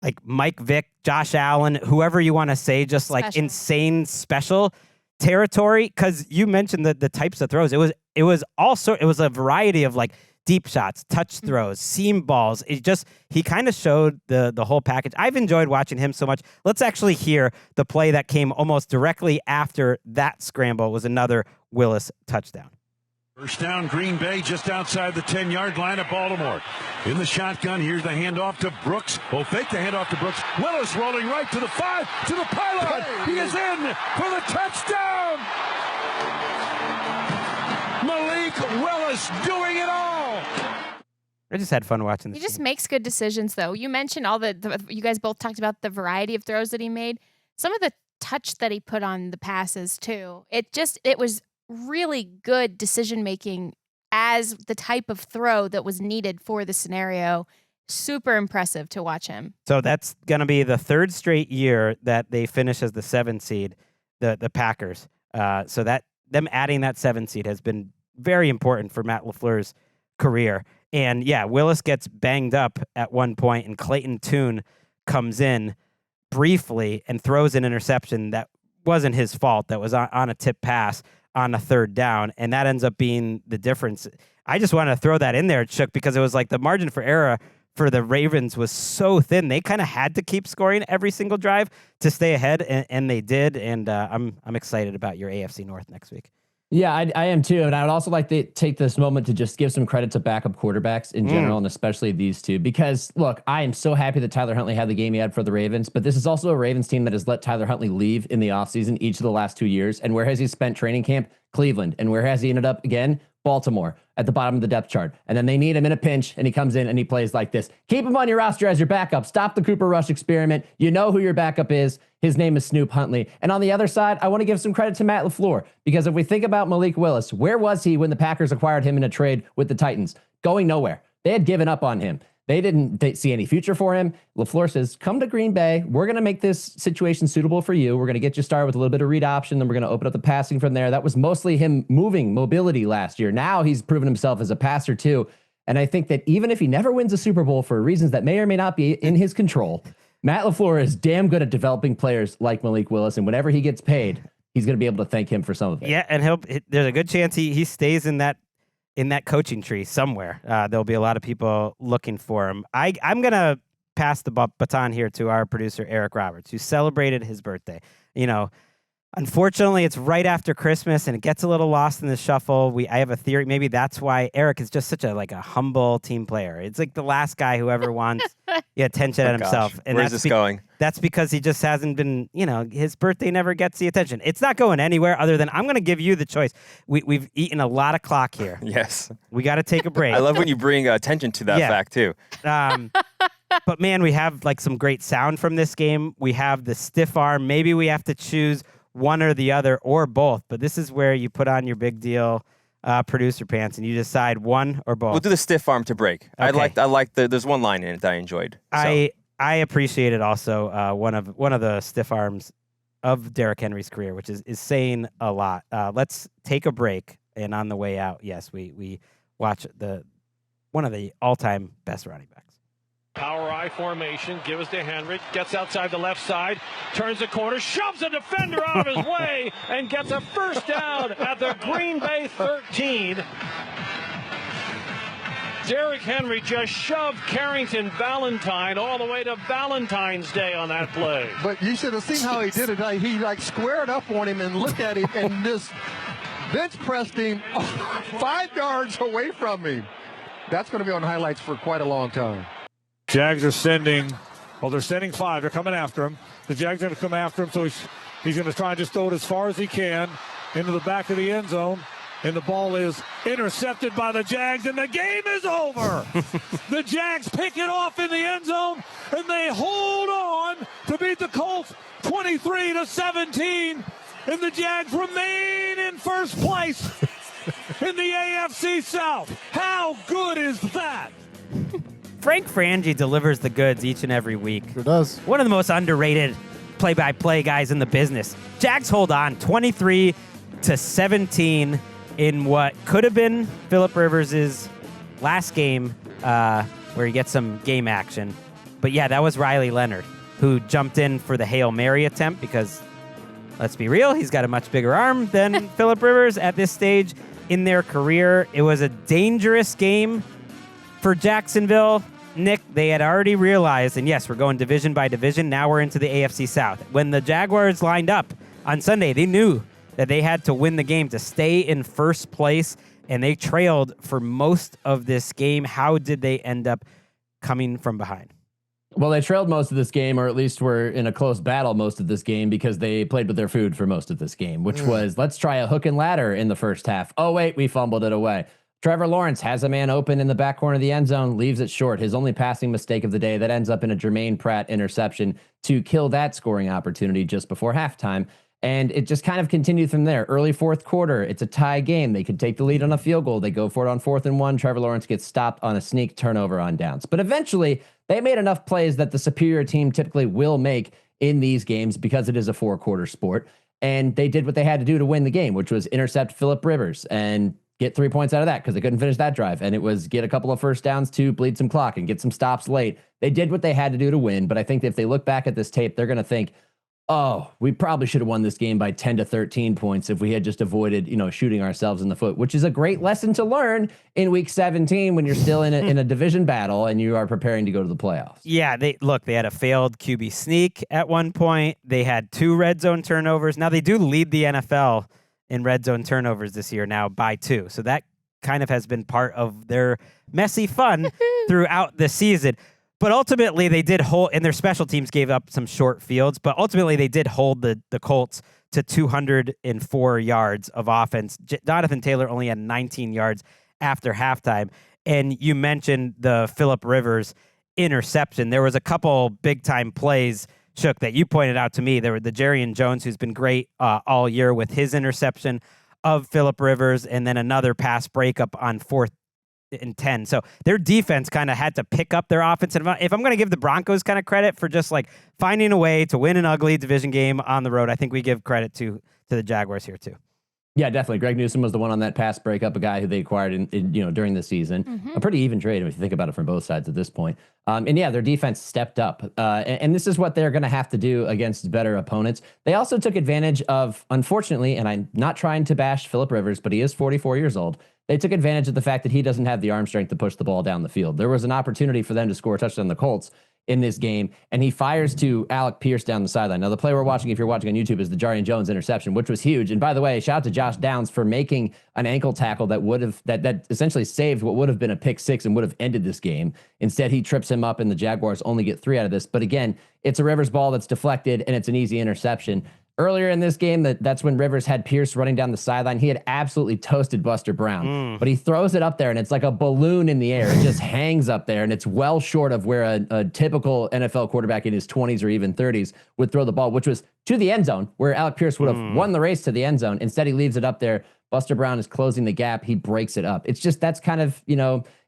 like Mike Vick, Josh Allen, whoever you want to say, just like Special. insane special territory. Because you mentioned the types of throws. It was a variety of like deep shots, touch throws, seam balls. He kind of showed the whole package. I've enjoyed watching him so much. Let's actually hear the play that came almost directly after that scramble. It was another Willis touchdown. First down, Green Bay, just outside the 10-yard line of Baltimore. In the shotgun, here's the handoff to Brooks. Oh, fake the handoff to Brooks. Willis rolling right to the 5, to the pylon. He is in for the touchdown. Malik Willis doing it all. I just had fun watching this. He just makes good decisions, though. You mentioned all you guys both talked about the variety of throws that he made. Some of the touch that he put on the passes, too. It was really good decision-making as the type of throw that was needed for the scenario. Super impressive to watch him. So that's going to be the 3rd straight year that they finish as the 7th seed, the Packers. So that them adding that 7th seed has been very important for Matt LaFleur's career. And yeah, Willis gets banged up at one point, and Clayton Tune comes in briefly and throws an interception that wasn't his fault. That was on a tip pass on a third down, and that ends up being the difference. I just wanted to throw that in there, Shook, because it was like the margin for error for the Ravens was so thin. They kind of had to keep scoring every single drive to stay ahead, and they did. And I'm excited about your AFC North next week. Yeah, I am too. And I would also like to take this moment to just give some credit to backup quarterbacks in general, and especially these two, because look, I am so happy that Tyler Huntley had the game he had for the Ravens, but this is also a Ravens team that has let Tyler Huntley leave in the offseason each of the last 2 years. And where has he spent training camp? Cleveland. And where has he ended up again? Baltimore, at the bottom of the depth chart. And then they need him in a pinch, and he comes in and he plays like this. Keep him on your roster as your backup. Stop the Cooper Rush experiment. You know who your backup is. His name is Snoop Huntley. And on the other side, I want to give some credit to Matt LaFleur, because if we think about Malik Willis, where was he when the Packers acquired him in a trade with the Titans? Going nowhere. They had given up on him. They didn't see any future for him. LaFleur says, come to Green Bay. We're going to make this situation suitable for you. We're going to get you started with a little bit of read option. Then we're going to open up the passing from there. That was mostly him moving mobility last year. Now he's proven himself as a passer too. And I think that even if he never wins a Super Bowl for reasons that may or may not be in his control, Matt LaFleur is damn good at developing players like Malik Willis. And whenever he gets paid, he's going to be able to thank him for some of it. Yeah, and there's a good chance he stays in that coaching tree somewhere. There'll be a lot of people looking for him. I'm going to pass the baton here to our producer, Eric Roberts, who celebrated his birthday. You know, unfortunately, it's right after Christmas, and it gets a little lost in the shuffle. I have a theory. Maybe that's why Eric is just such a humble team player. It's like the last guy who ever wants attention at himself. And where's this going? That's because he just hasn't been, his birthday never gets the attention. It's not going anywhere other than I'm going to give you the choice. We've eaten a lot of clock here. Yes. We got to take a break. I love when you bring attention to that fact too. But man, we have some great sound from this game. We have the stiff arm. Maybe we have to choose one or the other or both. But this is where you put on your big deal producer pants and you decide one or both. We'll do the stiff arm to break. Okay. I like there's one line in it that I enjoyed. So. I appreciated also one of the stiff arms of Derrick Henry's career, which is saying a lot. Let's take a break, and on the way out, yes, we watch one of the all-time best running backs. Power I formation, gives to Henry, gets outside the left side, turns the corner, shoves a defender out of his way, and gets a first down at the Green Bay 13. Derrick Henry just shoved Carrington Valentine all the way to Valentine's Day on that play. But you should have seen how he did it. He squared up on him and looked at him and just bench pressed him 5 yards away from him. That's going to be on highlights for quite a long time. Jags are sending 5. They're coming after him. The Jags are going to come after him, so he's going to try and just throw it as far as he can into the back of the end zone. And the ball is intercepted by the Jags, and the game is over. The Jags pick it off in the end zone, and they hold on to beat the Colts 23-17. And the Jags remain in first place in the AFC South. How good is that? Frank Frangie delivers the goods each and every week. Sure does. One of the most underrated play-by-play guys in the business. Jags hold on 23-17 in what could have been Phillip Rivers' last game where he gets some game action. But yeah, that was Riley Leonard who jumped in for the Hail Mary attempt because, let's be real, he's got a much bigger arm than Phillip Rivers at this stage in their career. It was a dangerous game for Jacksonville. Nick, they had already realized, and yes, we're going division by division. Now we're into the AFC South. When the Jaguars lined up on Sunday, they knew that they had to win the game to stay in first place, and they trailed for most of this game. How did they end up coming from behind? Well, they trailed most of this game, or at least were in a close battle most of this game, because they played with their food for most of this game, which was, let's try a hook and ladder in the first half. Oh, wait, we fumbled it away. Trevor Lawrence has a man open in the back corner of the end zone, leaves it short. His only passing mistake of the day that ends up in a Jermaine Pratt interception to kill that scoring opportunity just before halftime. And it just kind of continued from there. Early fourth quarter, it's a tie game. They could take the lead on a field goal. They go for it on 4th and 1. Trevor Lawrence gets stopped on a sneak turnover on downs. But eventually, they made enough plays that the superior team typically will make in these games because it is a 4-quarter sport. And they did what they had to do to win the game, which was intercept Phillip Rivers and get 3 points out of that because they couldn't finish that drive. And it was get a couple of first downs to bleed some clock and get some stops late. They did what they had to do to win. But I think that if they look back at this tape, they're going to think, oh, we probably should have won this game by 10 to 13 points if we had just avoided, shooting ourselves in the foot, which is a great lesson to learn in week 17 when you're still in a division battle and you are preparing to go to the playoffs. Yeah, they had a failed QB sneak at one point. They had 2 red zone turnovers. Now they do lead the NFL in red zone turnovers this year now by 2. So that kind of has been part of their messy fun throughout the season. But ultimately, they did hold, and their special teams gave up some short fields, but ultimately they did hold the Colts to 204 yards of offense. Jonathan Taylor only had 19 yards after halftime. And you mentioned the Phillip Rivers interception. There was a couple big-time plays, Shook, that you pointed out to me. There were the Jerrion Jones, who's been great all year with his interception of Phillip Rivers, and then another pass breakup on 4th and 10. So their defense kind of had to pick up their offense. And if I'm going to give the Broncos kind of credit for just like finding a way to win an ugly division game on the road, I think we give credit to the Jaguars here too. Yeah, definitely. Greg Newsome was the one on that pass breakup, a guy who they acquired during the season. A pretty even trade if you think about it from both sides at this point. And yeah, their defense stepped up. And this is what they're going to have to do against better opponents. They also took advantage of, unfortunately, and I'm not trying to bash Phillip Rivers, but he is 44 years old. They took advantage of the fact that he doesn't have the arm strength to push the ball down the field. There was an opportunity for them to score a touchdown on the Colts in this game, and he fires to Alec Pierce down the sideline. Now, the play we're watching, if you're watching on YouTube, is the Jerrion Jones interception, which was huge. And by the way, shout out to Josh Downs for making an ankle tackle that essentially saved what would have been a pick six and would have ended this game. Instead, he trips him up, and the Jaguars only get 3 out of this. But again, it's a Rivers ball that's deflected, and it's an easy interception. Earlier in this game, that's when Rivers had Pierce running down the sideline. He had absolutely toasted Buster Brown, but he throws it up there, and it's like a balloon in the air. It just hangs up there, and it's well short of where a typical NFL quarterback in his 20s or even 30s would throw the ball, which was to the end zone, where Alec Pierce would have won the race to the end zone. Instead, he leaves it up there. Buster Brown is closing the gap. He breaks it up. It's just that's kind of,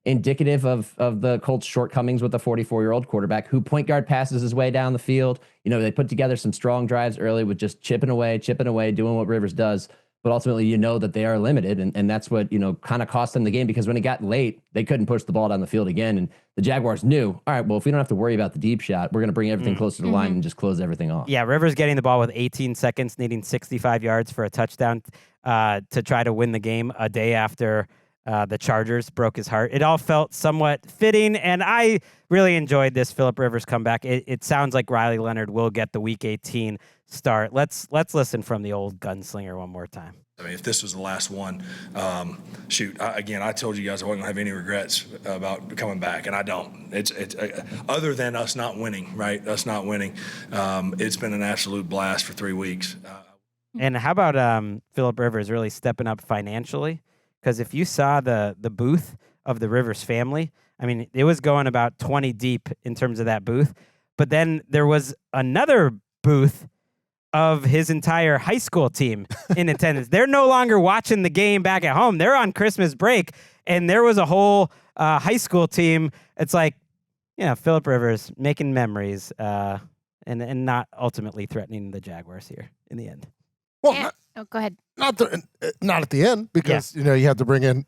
indicative of the Colts' shortcomings with a 44-year-old quarterback who point guard passes his way down the field. They put together some strong drives early with just chipping away, doing what Rivers does. But ultimately, that they are limited, and that's what, kind of cost them the game, because when it got late, they couldn't push the ball down the field again. And the Jaguars knew, all right, well, if we don't have to worry about the deep shot, we're going to bring everything closer to the line and just close everything off. Yeah, Rivers getting the ball with 18 seconds, needing 65 yards for a touchdown to try to win the game a day after the Chargers broke his heart. It all felt somewhat fitting, and I really enjoyed this Phillip Rivers comeback. It sounds like Riley Leonard will get the Week 18 start. Let's listen from the old gunslinger one more time. I mean, if this was the last one, I told you guys I wasn't gonna have any regrets about coming back, and I don't. It's other than us not winning, right? Us not winning. It's been an absolute blast for 3 weeks. And how about Phillip Rivers really stepping up financially? Because if you saw the booth of the Rivers family, I mean, it was going about 20 deep in terms of that booth. But then there was another booth of his entire high school team in attendance. They're no longer watching the game back at home. They're on Christmas break, and there was a whole high school team. It's like, Phillip Rivers making memories and not ultimately threatening the Jaguars here in the end. Well, go ahead. Not at the end, because you had to bring in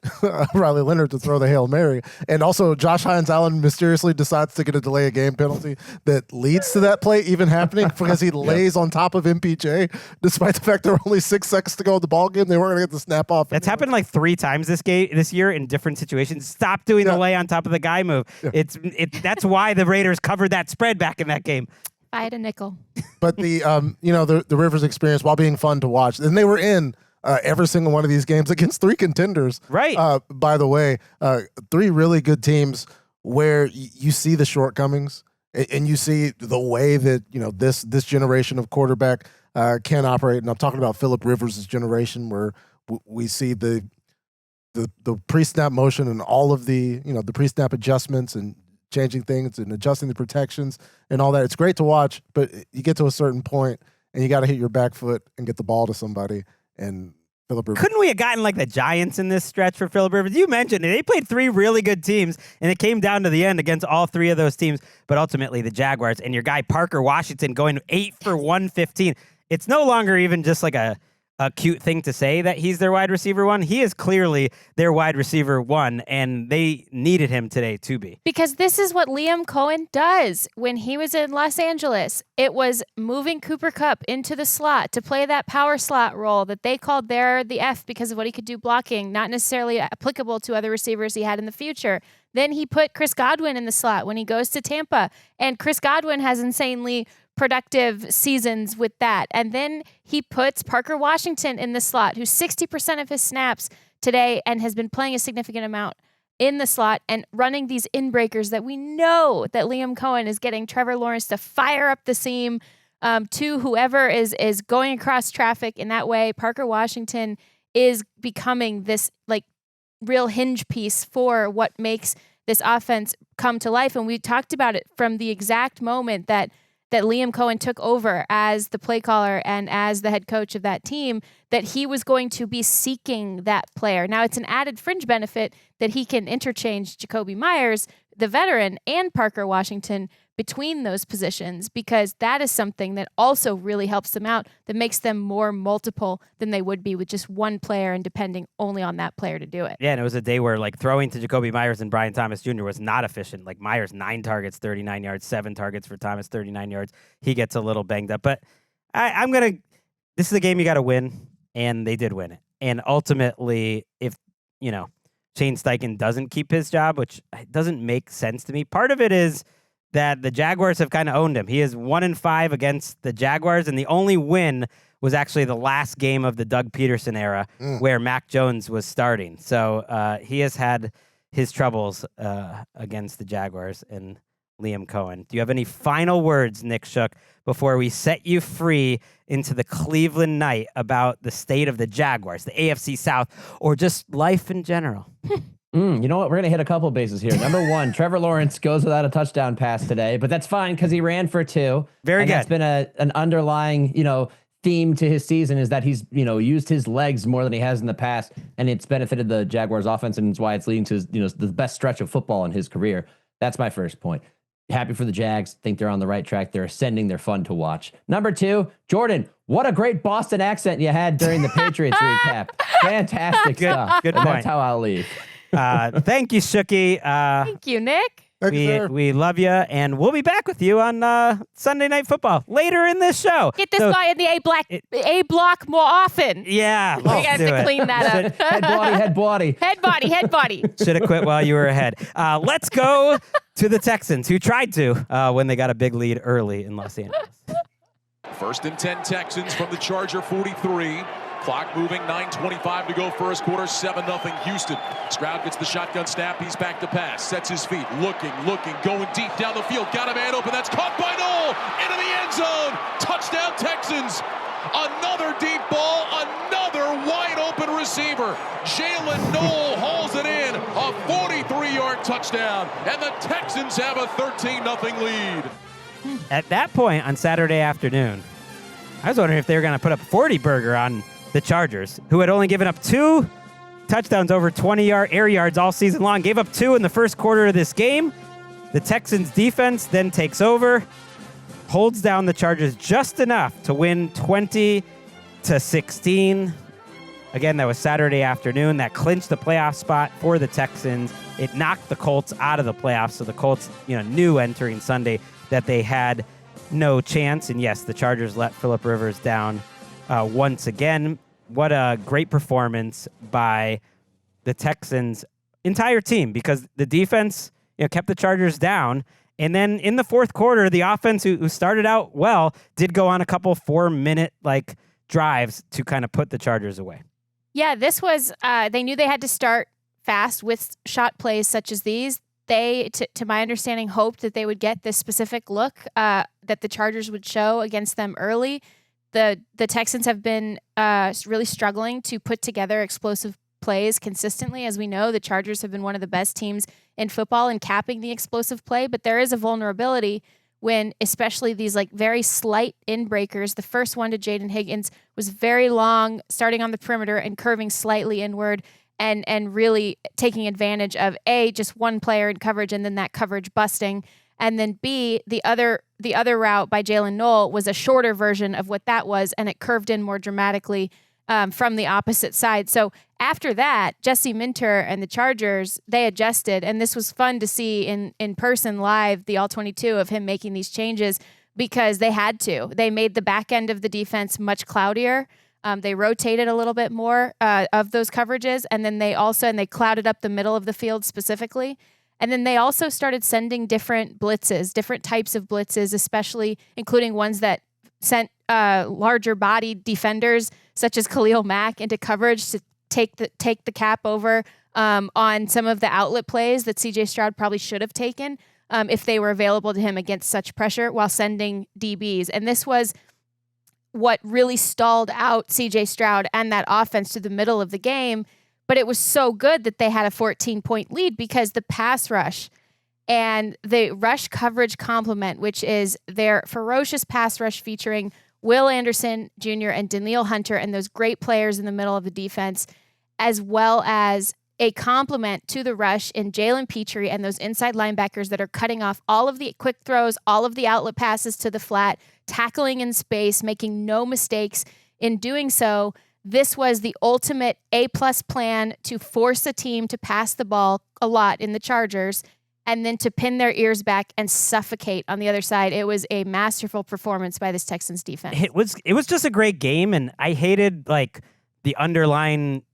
Riley Leonard to throw the Hail Mary, and also Josh Hines-Allen mysteriously decides to get a delay of game penalty that leads to that play even happening because he lays on top of MPJ, despite the fact there were only 6 seconds to go in the ball game. They weren't going to get the snap off. That's happened like 3 times this year in different situations. Stop doing the lay on top of the guy move. Yeah. That's why the Raiders covered that spread back in that game. I had a nickel. But the the Rivers experience, while being fun to watch, and they were in every single one of these games against 3 contenders. Right. By the way, 3 really good teams where you see the shortcomings and you see the way that this generation of quarterback can operate. And I'm talking about Phillip Rivers' generation, where we see the pre-snap motion and all of the the pre-snap adjustments and changing things and adjusting the protections and all that. It's great to watch, but you get to a certain point and you got to hit your back foot and get the ball to somebody. And Phillip Rivers. Couldn't we have gotten like the Giants in this stretch for Phillip Rivers? You mentioned it. They played 3 really good teams, and it came down to the end against all 3 of those teams. But ultimately, the Jaguars and your guy Parker Washington going 8 for 115. It's no longer even just like a a cute thing to say that he's their wide receiver one. He is clearly their wide receiver one, and they needed him today to be. Because this is what Liam Cohen does. When he was in Los Angeles, it was moving Cooper Kupp into the slot to play that power slot role that they called there the F because of what he could do blocking, not necessarily applicable to other receivers he had in the future. Then he put Chris Godwin in the slot when he goes to Tampa, and Chris Godwin has insanely productive seasons with that. And then he puts Parker Washington in the slot, who's 60% of his snaps today and has been playing a significant amount in the slot and running these in-breakers that we know that Liam Cohen is getting Trevor Lawrence to fire up the seam to whoever is going across traffic in that way. Parker Washington is becoming this like real hinge piece for what makes this offense come to life. And we talked about it from the exact moment that Liam Cohen took over as the play caller and as the head coach of that team, that he was going to be seeking that player. Now, it's an added fringe benefit that he can interchange Jakobi Meyers, the veteran, and Parker Washington between those positions, because that is something that also really helps them out, that makes them more multiple than they would be with just one player and depending only on that player to do it. Yeah, and it was a day where like throwing to Jakobi Meyers and Brian Thomas Jr. was not efficient. Like Meyers, 9 targets, 39 yards, 7 targets for Thomas, 39 yards. He gets a little banged up. But this is a game you got to win, and they did win it. And ultimately, if, Shane Steichen doesn't keep his job, which doesn't make sense to me, part of it is that the Jaguars have kind of owned him. He is 1-5 against the Jaguars, and the only win was actually the last game of the Doug Peterson era where Mac Jones was starting. So he has had his troubles against the Jaguars and Liam Cohen. Do you have any final words, Nick Shook, before we set you free into the Cleveland night about the state of the Jaguars, the AFC South, or just life in general? You know what? We're going to hit a couple bases here. Number one, Trevor Lawrence goes without a touchdown pass today, but that's fine because he ran for 2. Very good. That's been an underlying, theme to his season is that he's, used his legs more than he has in the past, and it's benefited the Jaguars offense, and it's why it's leading to, the best stretch of football in his career. That's my first point. Happy for the Jags. Think they're on the right track. They're ascending. They're fun to watch. Number 2, Jourdan, what a great Boston accent you had during the Patriots recap. Fantastic stuff. Good point. That's how I'll leave. Thank you, Shookie. Thank you, Nick. We love you, and we'll be back with you on Sunday Night Football later in this show. Get this guy in the A block more often. Yeah, we got to clean that up. Head body. Should have quit while you were ahead. Let's go to the Texans, who tried to when they got a big lead early in Los Angeles. 1st and 10 Texans from the Charger 43. Clock moving, 9:25 to go first quarter, 7-0 Houston. Stroud gets the shotgun snap, he's back to pass, sets his feet, looking, going deep down the field, got a man open, that's caught by Knoll, into the end zone, touchdown Texans. Another deep ball, another wide open receiver. Jalen Knoll hauls it in, a 43-yard touchdown, and the Texans have a 13-0 lead. At that point on Saturday afternoon, I was wondering if they were going to put up 40 burger on the Chargers, who had only given up 2 touchdowns over 20 air yards all season long, gave up 2 in the first quarter of this game. The Texans defense then takes over, holds down the Chargers just enough to win 20-16. Again, that was Saturday afternoon. That clinched the playoff spot for the Texans. It knocked the Colts out of the playoffs, so the Colts, knew entering Sunday that they had no chance. And yes, the Chargers let Phillip Rivers down once again. What a great performance by the Texans' entire team, because the defense kept the Chargers down. And then in the fourth quarter, the offense, who started out well, did go on a couple 4-minute drives to kind of put the Chargers away. Yeah, this was, they knew they had to start fast with shot plays such as these. They, to my understanding, hoped that they would get this specific look that the Chargers would show against them early. The Texans have been really struggling to put together explosive plays consistently. As we know, the Chargers have been one of the best teams in football in capping the explosive play, but there is a vulnerability when especially these very slight in-breakers. The first one to Jaden Higgins was very long, starting on the perimeter and curving slightly inward, and really taking advantage of A, just one player in coverage and then that coverage busting. And then B, the other route by Jalen Knoll was a shorter version of what that was, and it curved in more dramatically from the opposite side. So after that, Jesse Minter and the Chargers, they adjusted, and this was fun to see in person live, the All-22 of him making these changes because they had to. They made the back end of the defense much cloudier. They rotated a little bit more of those coverages, and then they clouded up the middle of the field specifically. And then they also started sending different blitzes, different types of blitzes, especially including ones that sent larger body defenders such as Khalil Mack into coverage to take the cap over on some of the outlet plays that C.J. Stroud probably should have taken if they were available to him against such pressure while sending DBs. And this was what really stalled out C.J. Stroud and that offense to the middle of the game. But it was so good that they had a 14-point lead because the pass rush and the rush coverage complement, which is their ferocious pass rush featuring Will Anderson Jr. and Danielle Hunter and those great players in the middle of the defense, as well as a complement to the rush in Jalen Petrie and those inside linebackers that are cutting off all of the quick throws, all of the outlet passes to the flat, tackling in space, making no mistakes in doing so. This was the ultimate A-plus plan to force a team to pass the ball a lot in the Chargers and then to pin their ears back and suffocate on the other side. It was a masterful performance by this Texans defense. It was just a great game, and I hated like the underlying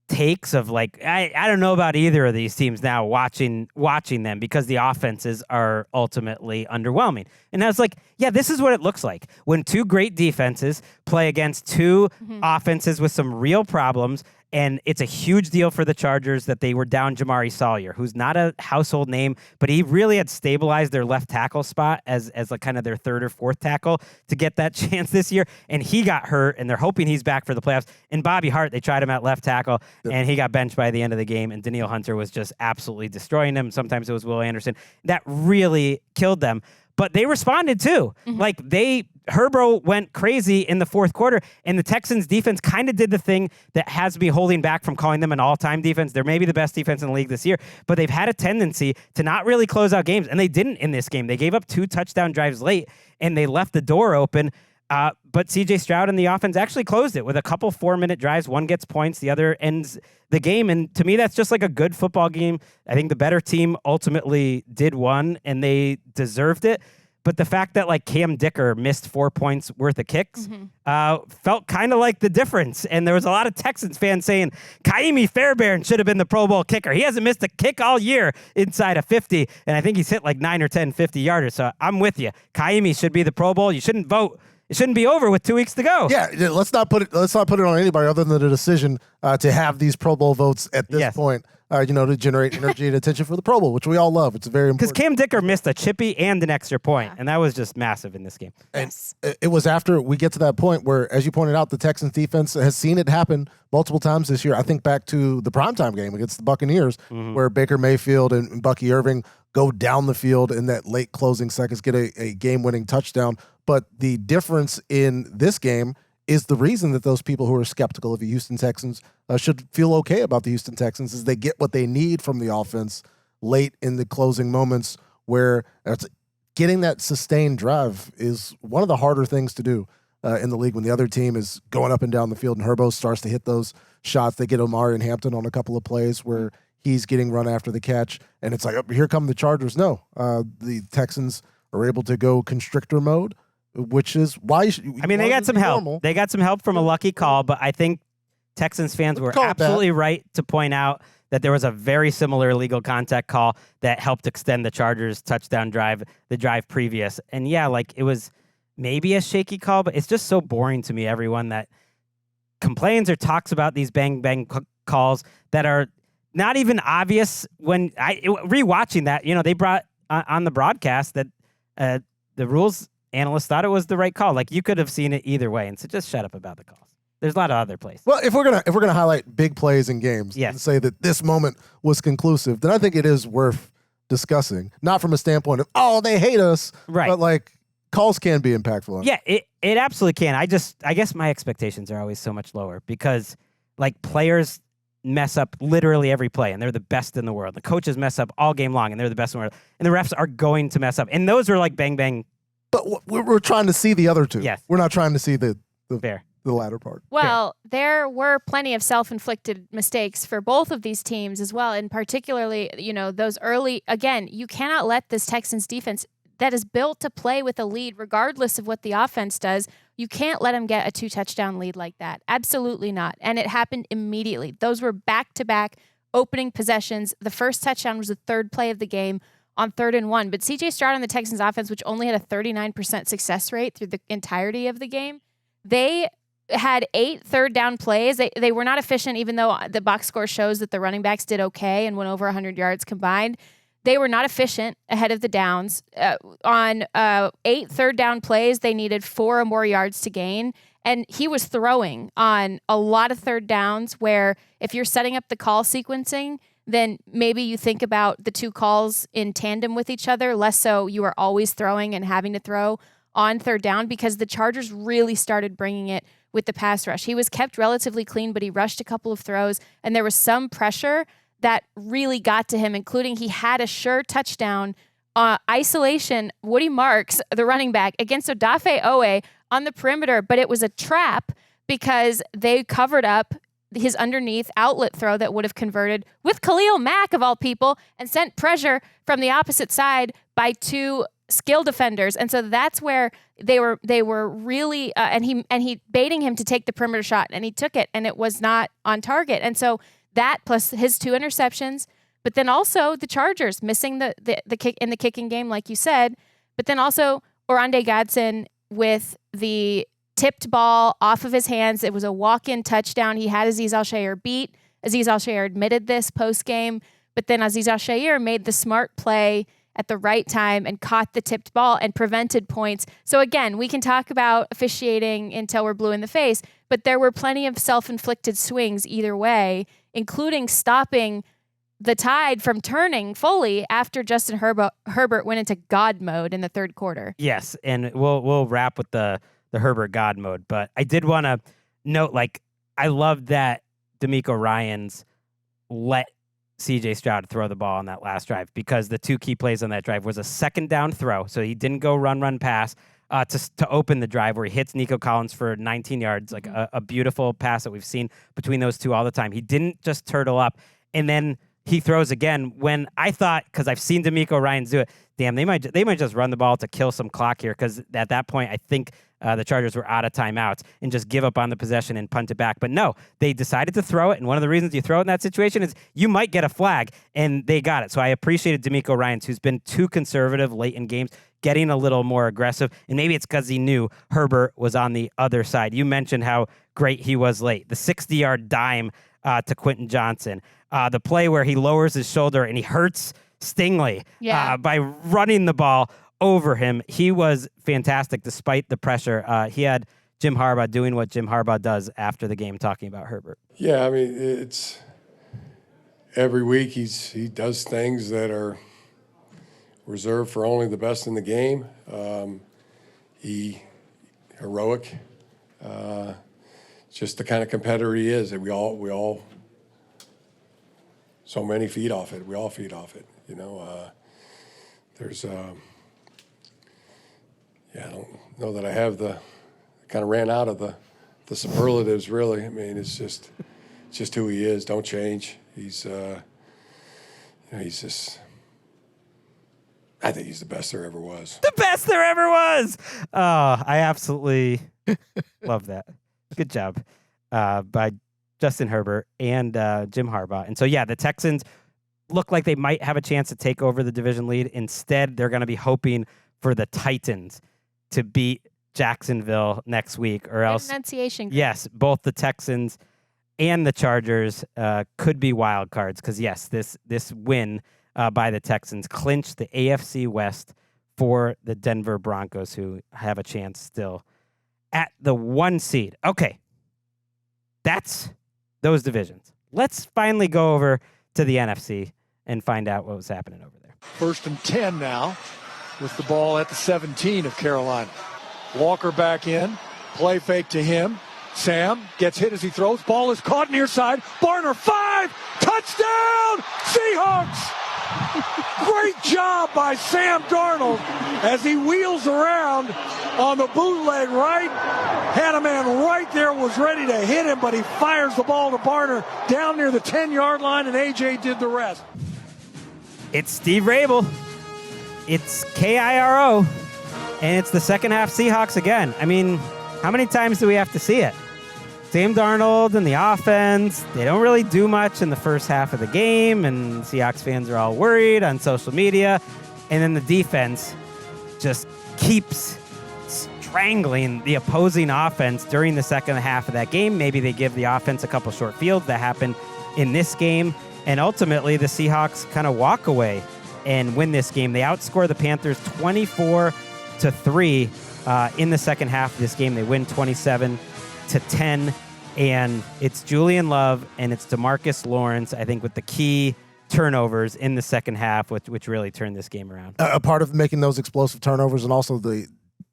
takes of like I don't know about either of these teams now watching them because the offenses are ultimately underwhelming. And I was like, yeah, this is what it looks like when two great defenses play against two offenses with some real problems. And it's a huge deal for the Chargers that they were down Jamari Sawyer, who's not a household name, but he really had stabilized their left tackle spot as like kind of their third or fourth tackle to get that chance this year. And he got hurt, and they're hoping he's back for the playoffs. And Bobby Hart, they tried him at left tackle, and he got benched by the end of the game. And Danielle Hunter was just absolutely destroying him. Sometimes it was Will Anderson. That really killed them. But they responded too. Like Herbro went crazy in the fourth quarter, and the Texans defense kind of did the thing that has me holding back from calling them an all-time defense. They're maybe the best defense in the league this year, but they've had a tendency to not really close out games, and they didn't in this game. They gave up 2 touchdown drives late, and they left the door open. But C.J. Stroud and the offense actually closed it with a couple 4-minute drives. One gets points, the other ends the game. And to me, that's just like a good football game. I think the better team ultimately did win, and they deserved it. But the fact that like Cam Dicker missed 4 points worth of kicks felt kind of like the difference. And there was a lot of Texans fans saying Kaimi Fairbairn should have been the Pro Bowl kicker. He hasn't missed a kick all year inside of 50. And I think he's hit like 9 or 10 50-yarders. So I'm with you. Kaimi should be the Pro Bowl. You shouldn't vote. It shouldn't be over with 2 weeks to go. Yeah, let's not put it on anybody other than the decision to have these Pro Bowl votes at this point. To generate energy and attention for the Pro Bowl, which we all love. It's very important. Because Cam Dicker missed a chippy and an extra point, and that was just massive in this game. And it was after we get to that point where, as you pointed out, the Texans defense has seen it happen multiple times this year. I think back to the primetime game against the Buccaneers, where Baker Mayfield and Bucky Irving go down the field in that late closing seconds, get a game-winning touchdown. But the difference in this game is the reason that those people who are skeptical of the Houston Texans should feel okay about the Houston Texans is they get what they need from the offense late in the closing moments where getting that sustained drive is one of the harder things to do in the league when the other team is going up and down the field and Herbo starts to hit those shots. They get Omari and Hampton on a couple of plays where he's getting run after the catch, and it's like, oh, here come the Chargers. No, the Texans are able to go constrictor mode, which is why they got some help. Normal. They got some help from a lucky call, but I think Texans fans were absolutely right to point out that there was a very similar legal contact call that helped extend the Chargers' touchdown drive, the drive previous. And yeah, like it was maybe a shaky call, but it's just so boring to me, everyone that complains or talks about these bang calls that are not even obvious. When rewatching that, they brought on the broadcast that the rules analysts thought it was the right call. Like you could have seen it either way, and so just shut up about the calls. There's a lot of other plays. Well, if we're gonna highlight big plays in games and say that this moment was conclusive, then I think it is worth discussing. Not from a standpoint of they hate us, right? But like calls can be impactful. Yeah, it absolutely can. I guess my expectations are always so much lower because like players mess up literally every play, and they're the best in the world. The coaches mess up all game long, and they're the best in the world. And the refs are going to mess up, and those are like bang. But we're trying to see the other two. Yes. We're not trying to see the fair. the latter part. Well, there were plenty of self-inflicted mistakes for both of these teams as well, and particularly, those early, again, you cannot let this Texans defense that is built to play with a lead regardless of what the offense does, you can't let them get a 2-touchdown lead like that. Absolutely not. And it happened immediately. Those were back-to-back opening possessions. The first touchdown was the third play of the game on 3rd and 1. But C.J. Stroud on the Texans offense, which only had a 39% success rate through the entirety of the game, they had 8 third-down plays. They were not efficient, even though the box score shows that the running backs did okay and went over 100 yards combined. They were not efficient ahead of the downs. On 8 third-down plays, they needed 4 or more yards to gain. And he was throwing on a lot of third downs where if you're setting up the call sequencing, then maybe you think about the 2 calls in tandem with each other, less so you are always throwing and having to throw on third down, because the Chargers really started bringing it with the pass rush. He was kept relatively clean, but he rushed a couple of throws, and there was some pressure that really got to him, including he had a sure touchdown isolation. Woody Marks, the running back, against Odafe Owe on the perimeter, but it was a trap because they covered up his underneath outlet throw that would have converted with Khalil Mack, of all people, and sent pressure from the opposite side by 2 skill defenders. And so that's where they were really and he baiting him to take the perimeter shot, and he took it, and it was not on target. And so that plus his 2 interceptions, but then also the Chargers missing the kick in the kicking game, like you said, but then also Orlando Godson with the tipped ball off of his hands. It was a walk-in touchdown. He had Azeez Al-Shaair beat. Azeez Al-Shaair admitted this post-game, but then Azeez Al-Shaair made the smart play at the right time and caught the tipped ball and prevented points. So again, we can talk about officiating until we're blue in the face, but there were plenty of self-inflicted swings either way, including stopping the tide from turning fully after Justin Herbert went into God mode in the 3rd quarter. Yes, and we'll wrap with the Herbert God mode, but I did want to note, I love that D'Amico Ryans let C.J. Stroud throw the ball on that last drive, because the 2 key plays on that drive was a 2nd down throw, so he didn't go run pass to open the drive where he hits Nico Collins for 19 yards, a beautiful pass that we've seen between those 2 all the time. He didn't just turtle up, and then he throws again when I thought, because I've seen D'Amico Ryans do it, damn, they might just run the ball to kill some clock here, because at that point I think the Chargers were out of timeouts and just give up on the possession and punt it back. But no, they decided to throw it, and one of the reasons you throw it in that situation is you might get a flag, and they got it. So I appreciated D'Amico Ryans, who's been too conservative late in games, getting a little more aggressive, and maybe it's because he knew Herbert was on the other side. You mentioned how great he was late. The 60-yard dime to Quentin Johnson. The play where he lowers his shoulder and he hurts Stingley by running the ball over him. He was fantastic despite the pressure. He had Jim Harbaugh doing what Jim Harbaugh does after the game, talking about Herbert. Yeah, I mean, it's every week he does things that are reserved for only the best in the game. Heroic. Just the kind of competitor he is. We all so many feed off it. We all feed off it. There's I don't know that I have kind of ran out of the superlatives, really. I mean, it's just who he is. Don't change. He's just, I think he's the best there ever was. The best there ever was. Oh, I absolutely love that. Good job by Justin Herbert and Jim Harbaugh. And so, the Texans look like they might have a chance to take over the division lead. Instead, they're going to be hoping for the Titans to beat Jacksonville next week, or else. Pronunciation. Yes, both the Texans and the Chargers could be wild cards, because this win by the Texans clinched the AFC West for the Denver Broncos, who have a chance still at the 1 seed. Okay, that's those divisions. Let's finally go over to the NFC and find out what was happening over there. 1st and 10 now, with the ball at the 17 of Carolina. Walker back in, play fake to him. Sam gets hit as he throws. Ball is caught near side. Barner 5, touchdown, Seahawks! Great job by Sam Darnold as he wheels around on the bootleg right. Had a man right there, was ready to hit him, but he fires the ball to Barner down near the 10-yard line, and A.J. did the rest. It's Steve Rabel. It's KIRO. And it's the second half Seahawks again. I mean, how many times do we have to see it? Sam Darnold and the offense, they don't really do much in the first half of the game, and Seahawks fans are all worried on social media. And then the defense just keeps strangling the opposing offense during the second half of that game. Maybe they give the offense a couple short fields. That happened in this game. And ultimately, the Seahawks kind of walk away and win this game. They outscore the Panthers 24-3 in the second half of this game. They win 27-10. And it's Julian Love and it's DeMarcus Lawrence, I think, with the key turnovers in the second half, which really turned this game around. A part of making those explosive turnovers and also the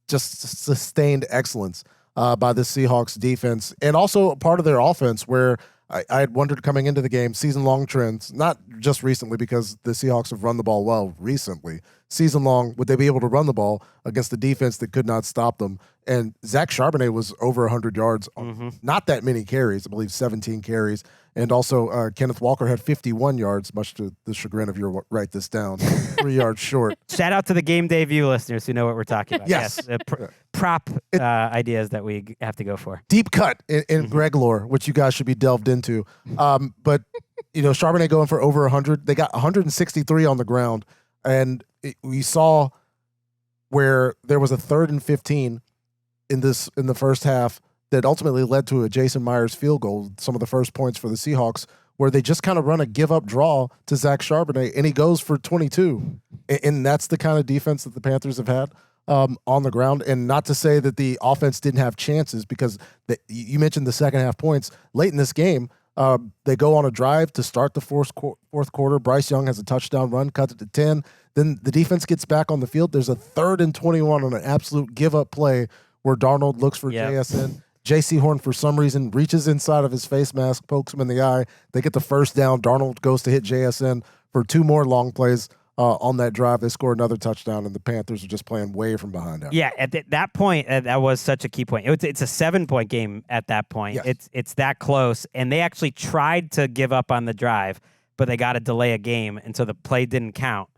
just sustained excellence by the Seahawks defense, and also a part of their offense where I had wondered coming into the game, season-long trends, not just recently because the Seahawks have run the ball well recently. Season-long, would they be able to run the ball against the defense that could not stop them? And Zach Charbonnet was over 100 yards on not that many carries, I believe 17 carries. And also Kenneth Walker had 51 yards, much to the chagrin of your write this down, 3 yards short. Shout out to the Game Day View listeners who know what we're talking about. Yes. Prop ideas that we have to go for. Deep cut in Gregg lore, which you guys should be delved into. But, Charbonnet going for over 100. They got 163 on the ground. And we saw where there was a 3rd and 15 in the first half that ultimately led to a Jason Myers field goal, some of the first points for the Seahawks, where they just kind of run a give-up draw to Zach Charbonnet, and he goes for 22. And that's the kind of defense that the Panthers have had on the ground. And not to say that the offense didn't have chances, because you mentioned the second half points. Late in this game, they go on a drive to start the fourth quarter. Bryce Young has a touchdown run, cuts it to 10. Then the defense gets back on the field. There's a 3rd and 21 on an absolute give-up play where Darnold looks for JSN. J.C. Horn, for some reason, reaches inside of his face mask, pokes him in the eye. They get the first down. Darnold goes to hit JSN for 2 more long plays on that drive. They score another touchdown, and the Panthers are just playing way from behind out. Yeah, at that point, that was such a key point. It's a 7-point game at that point. Yes. It's that close, and they actually tried to give up on the drive, but they got to delay a game, and so the play didn't count.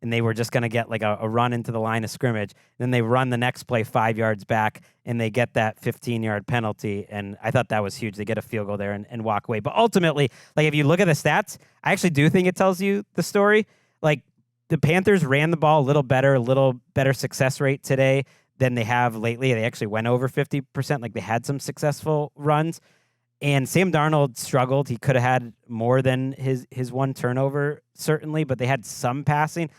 And they were just going to get like a run into the line of scrimmage. Then they run the next play 5 yards back, and they get that 15-yard penalty. And I thought that was huge. They get a field goal there and walk away. But ultimately, like if you look at the stats, I actually do think it tells you the story. Like the Panthers ran the ball a little better success rate today than they have lately. They actually went over 50%. Like they had some successful runs. And Sam Darnold struggled. He could have had more than his one turnover, certainly, but they had some passing.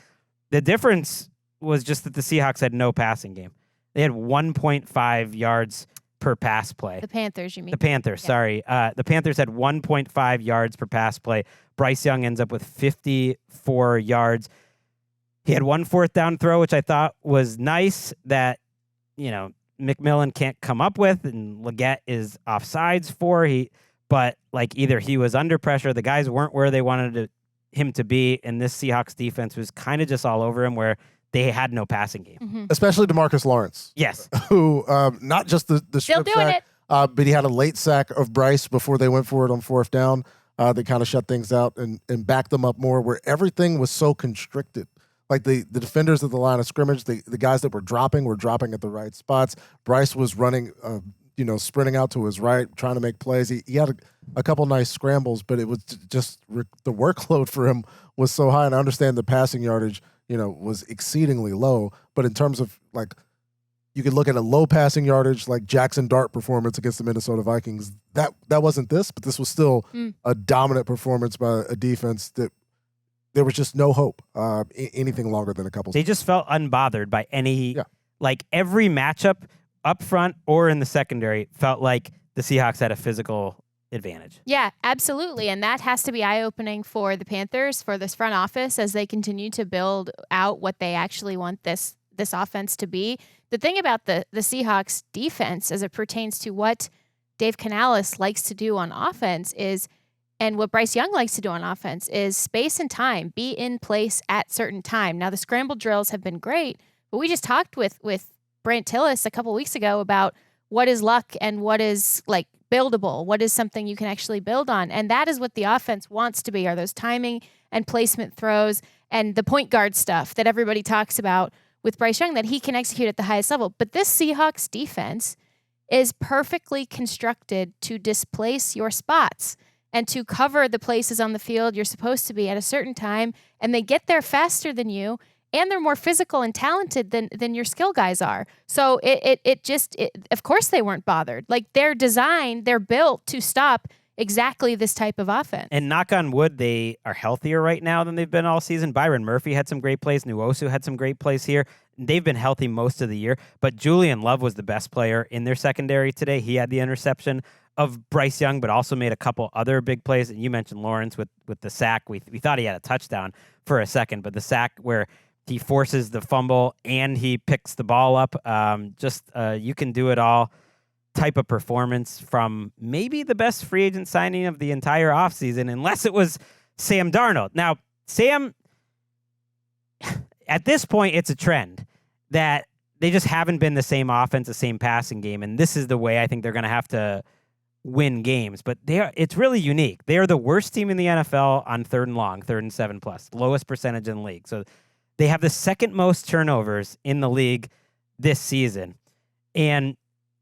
The difference was just that the Seahawks had no passing game. They had 1.5 yards per pass play. The Panthers, you mean? The Panthers, sorry. The Panthers had 1.5 yards per pass play. Bryce Young ends up with 54 yards. He had 1 4th down throw, which I thought was nice that, McMillan can't come up with, and Leggett is offsides for. But like either he was under pressure, the guys weren't where they wanted him to be, and this Seahawks defense was kind of just all over him, where they had no passing game. Especially DeMarcus Lawrence. Yes. Who, not just the strip sack, but he had a late sack of Bryce before they went for it on 4th down. They kind of shut things out and backed them up more, where everything was so constricted. Like the defenders at the line of scrimmage, the guys that were dropping at the right spots. Bryce was running, sprinting out to his right, trying to make plays. He had a couple nice scrambles, but it was just the workload for him was so high. And I understand the passing yardage, was exceedingly low. But in terms of like, you could look at a low passing yardage like Jackson Dart performance against the Minnesota Vikings. That wasn't this, but this was still a dominant performance by a defense that there was just no hope anything longer than a couple. They just felt unbothered by any like every matchup up front or in the secondary felt like the Seahawks had a physical advantage. Yeah, absolutely. And that has to be eye-opening for the Panthers, for this front office, as they continue to build out what they actually want this offense to be. The thing about the Seahawks defense as it pertains to what Dave Canales likes to do on offense is And what Bryce Young likes to do on offense is space and time, be in place at certain time. Now, the scramble drills have been great, but we just talked with Brant Tillis a couple weeks ago about what is luck and what is like buildable, what is something you can actually build on. And that is what the offense wants to be, are those timing and placement throws and the point guard stuff that everybody talks about with Bryce Young that he can execute at the highest level. But this Seahawks defense is perfectly constructed to displace your spots and to cover the places on the field you're supposed to be at a certain time, and they get there faster than you, and they're more physical and talented than your skill guys are. So of course they weren't bothered. Like, they're designed, they're built to stop exactly this type of offense. And knock on wood, they are healthier right now than they've been all season. Byron Murphy had some great plays. Nwosu had some great plays here. They've been healthy most of the year, but Julian Love was the best player in their secondary today. He had the interception of Bryce Young, but also made a couple other big plays. And you mentioned Lawrence with the sack. We thought he had a touchdown for a second, but the sack where he forces the fumble and he picks the ball up, you can do it all type of performance from maybe the best free agent signing of the entire offseason, unless it was Sam Darnold. Now, Sam, at this point, it's a trend that they just haven't been the same offense, the same passing game, and this is the way I think they're going to have to win games. But it's really unique. They are the worst team in the NFL on 3rd and long, 3rd and 7+, lowest percentage in the league. So they have the second most turnovers in the league this season. And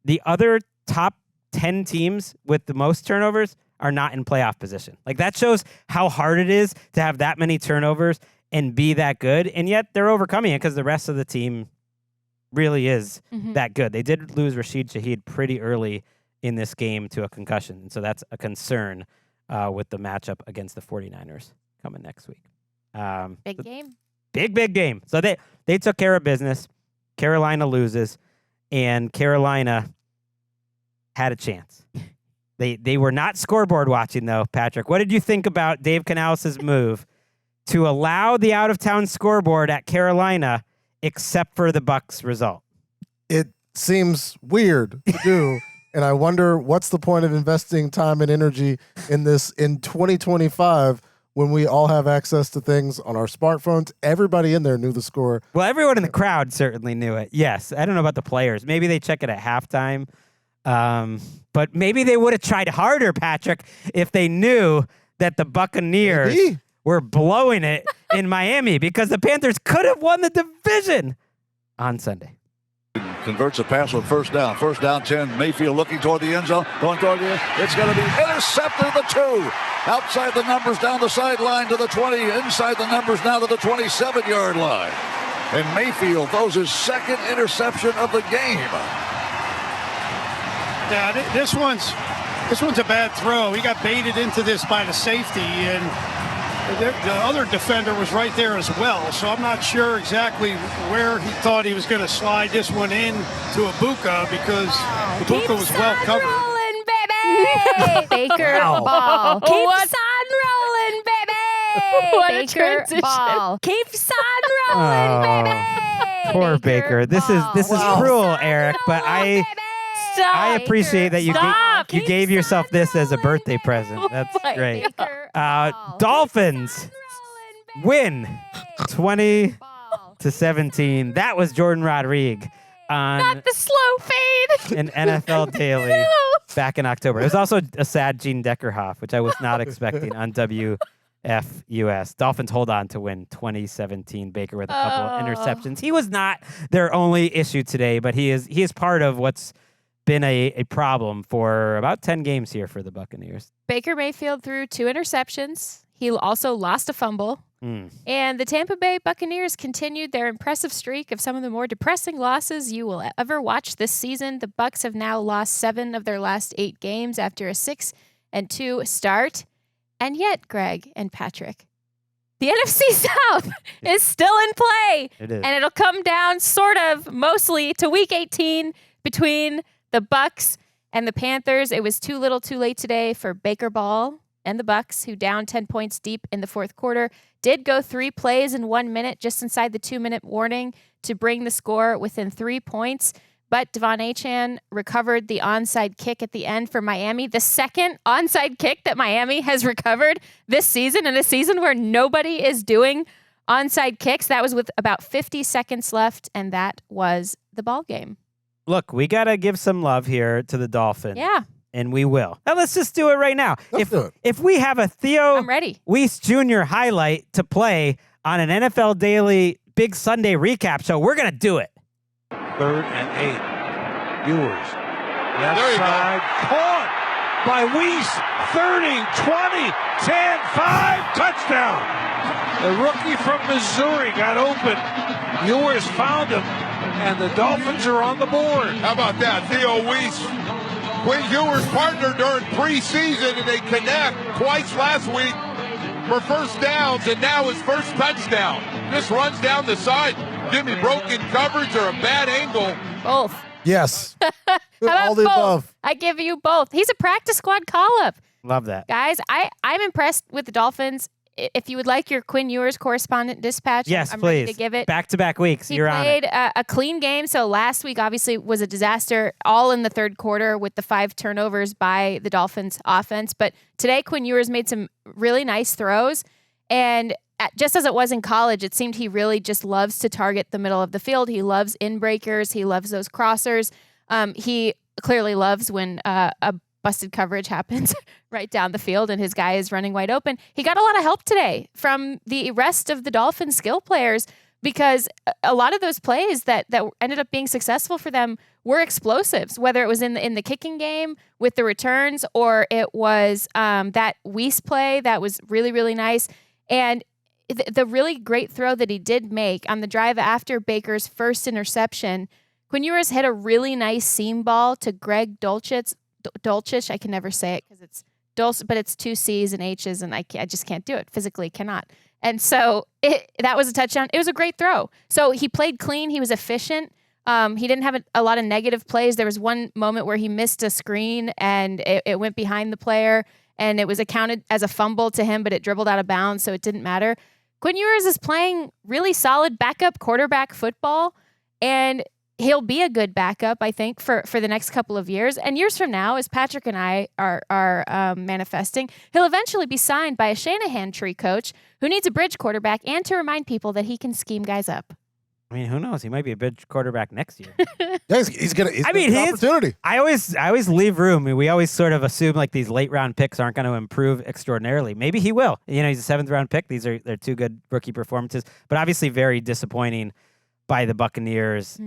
the other top 10 teams with the most turnovers are not in playoff position. Like, that shows how hard it is to have that many turnovers and be that good. And yet they're overcoming it because the rest of the team really is that good. They did lose Rashid Shaheed pretty early in this game to a concussion. And so that's a concern with the matchup against the 49ers coming next week. Big game. Big game. So they took care of business. Carolina loses, and Carolina had a chance. They were not scoreboard watching, though, Patrick. What did you think about Dave Canales' move to allow the out-of-town scoreboard at Carolina except for the Bucs result? It seems weird to do, and I wonder what's the point of investing time and energy in this in 2025 when we all have access to things on our smartphones. Everybody in there knew the score. Well, everyone in the crowd certainly knew it. Yes. I don't know about the players. Maybe they check it at halftime. But maybe they would have tried harder, Patrick, if they knew that the Buccaneers were blowing it in Miami, because the Panthers could have won the division on Sunday. Converts a pass with first down. First down, 10. Mayfield looking toward the end zone. Going toward the end. It's going to be intercepted at the 2. Outside the numbers, down the sideline to the 20. Inside the numbers, now to the 27-yard line. And Mayfield throws his second interception of the game. Yeah, this one's a bad throw. He got baited into this by the safety, and the other defender was right there as well. So I'm not sure exactly where he thought he was going to slide this one in to Ibuka, because Ibuka was well covered. Rolling, baby! Baker ball. Keeps on rolling, baby! What Baker a transition. ball. Keeps on rolling, baby! Poor Baker. This is cruel, Eric, but I appreciate that you gave yourself this as a birthday present. That's great. Dolphins win 20-17. That was Jourdan Rodrigue on Not the slow fade. an NFL Daily back in October. It was also a sad Gene Deckerhoff, which I was not expecting on WFUS. Dolphins hold on to win 2017. Baker with a couple of interceptions. He was not their only issue today, but he is part of what's been a problem for about 10 games here for the Buccaneers. Baker Mayfield threw 2 interceptions. He also lost a fumble. And the Tampa Bay Buccaneers continued their impressive streak of some of the more depressing losses you will ever watch this season. The Bucs have now lost 7 of their last 8 games after a 6-2 start. And yet, Greg and Patrick, the NFC South is still in play. It is. And it'll come down sort of mostly to Week 18 between the Bucs and the Panthers. It was too little too late today for Baker Ball and the Bucs, who down 10 points deep in the fourth quarter, did go 3 plays in 1 minute, just inside the 2-minute warning, to bring the score within 3 points. But Devon Achane recovered the onside kick at the end for Miami. The second onside kick that Miami has recovered this season, in a season where nobody is doing onside kicks. That was with about 50 seconds left, and that was the ball game. Look, we got to give some love here to the Dolphins. Yeah. And we will. Now, let's just do it right now. Let's do it. If we have a Theo I'm ready. Weiss Jr. highlight to play on an NFL Daily Big Sunday recap show, we're going to do it. 3rd and 8. Ewers. Left side. Caught by Weiss. 30, 20, 10, 5. Touchdown. The rookie from Missouri got open. Ewers found him, and the Dolphins are on the board. How about that? Theo Weiss, Quinn Ewers' partner during preseason, and they connect twice last week for first downs, and now his first touchdown. Just runs down the side. Give me broken coverage or a bad angle. Both. Yes. How about All the both? above. I give you both. He's a practice squad call-up. Love that. Guys, I'm impressed with the Dolphins. If you would like your Quinn Ewers correspondent dispatch, Yes, I'm please. ready to give it. Back-to-back weeks. He You're on it. played a clean game. So last week, obviously, was a disaster, all in the third quarter with the 5 turnovers by the Dolphins offense. But today, Quinn Ewers made some really nice throws. And just as it was in college, it seemed he really just loves to target the middle of the field. He loves in-breakers. He loves those crossers. He clearly loves when a busted coverage happens right down the field and his guy is running wide open. He got a lot of help today from the rest of the Dolphins skill players because a lot of those plays that ended up being successful for them were explosives, whether it was in the kicking game with the returns or it was that Weiss play that was really, really nice. And the really great throw that he did make on the drive after Baker's first interception, Quinn Ewers hit a really nice seam ball to Greg Dulcich. I can never say it because it's Dulcich, but it's 2 C's and H's, and I just can't do it. Physically cannot. And so that was a touchdown. It was a great throw. So he played clean. He was efficient. He didn't have a lot of negative plays. There was one moment where he missed a screen, and it went behind the player, and it was accounted as a fumble to him, but it dribbled out of bounds, so it didn't matter. Quinn Ewers is playing really solid backup quarterback football, and he'll be a good backup, I think, for the next couple of years. And years from now, as Patrick and I are manifesting, he'll eventually be signed by a Shanahan tree coach who needs a bridge quarterback and to remind people that he can scheme guys up. I mean, who knows? He might be a bridge quarterback next year. Yeah, he's gonna an opportunity. I always leave room. We always sort of assume like these late round picks aren't going to improve extraordinarily. Maybe he will. You know, he's a 7th round pick. They're 2 good rookie performances, but obviously very disappointing by the Buccaneers,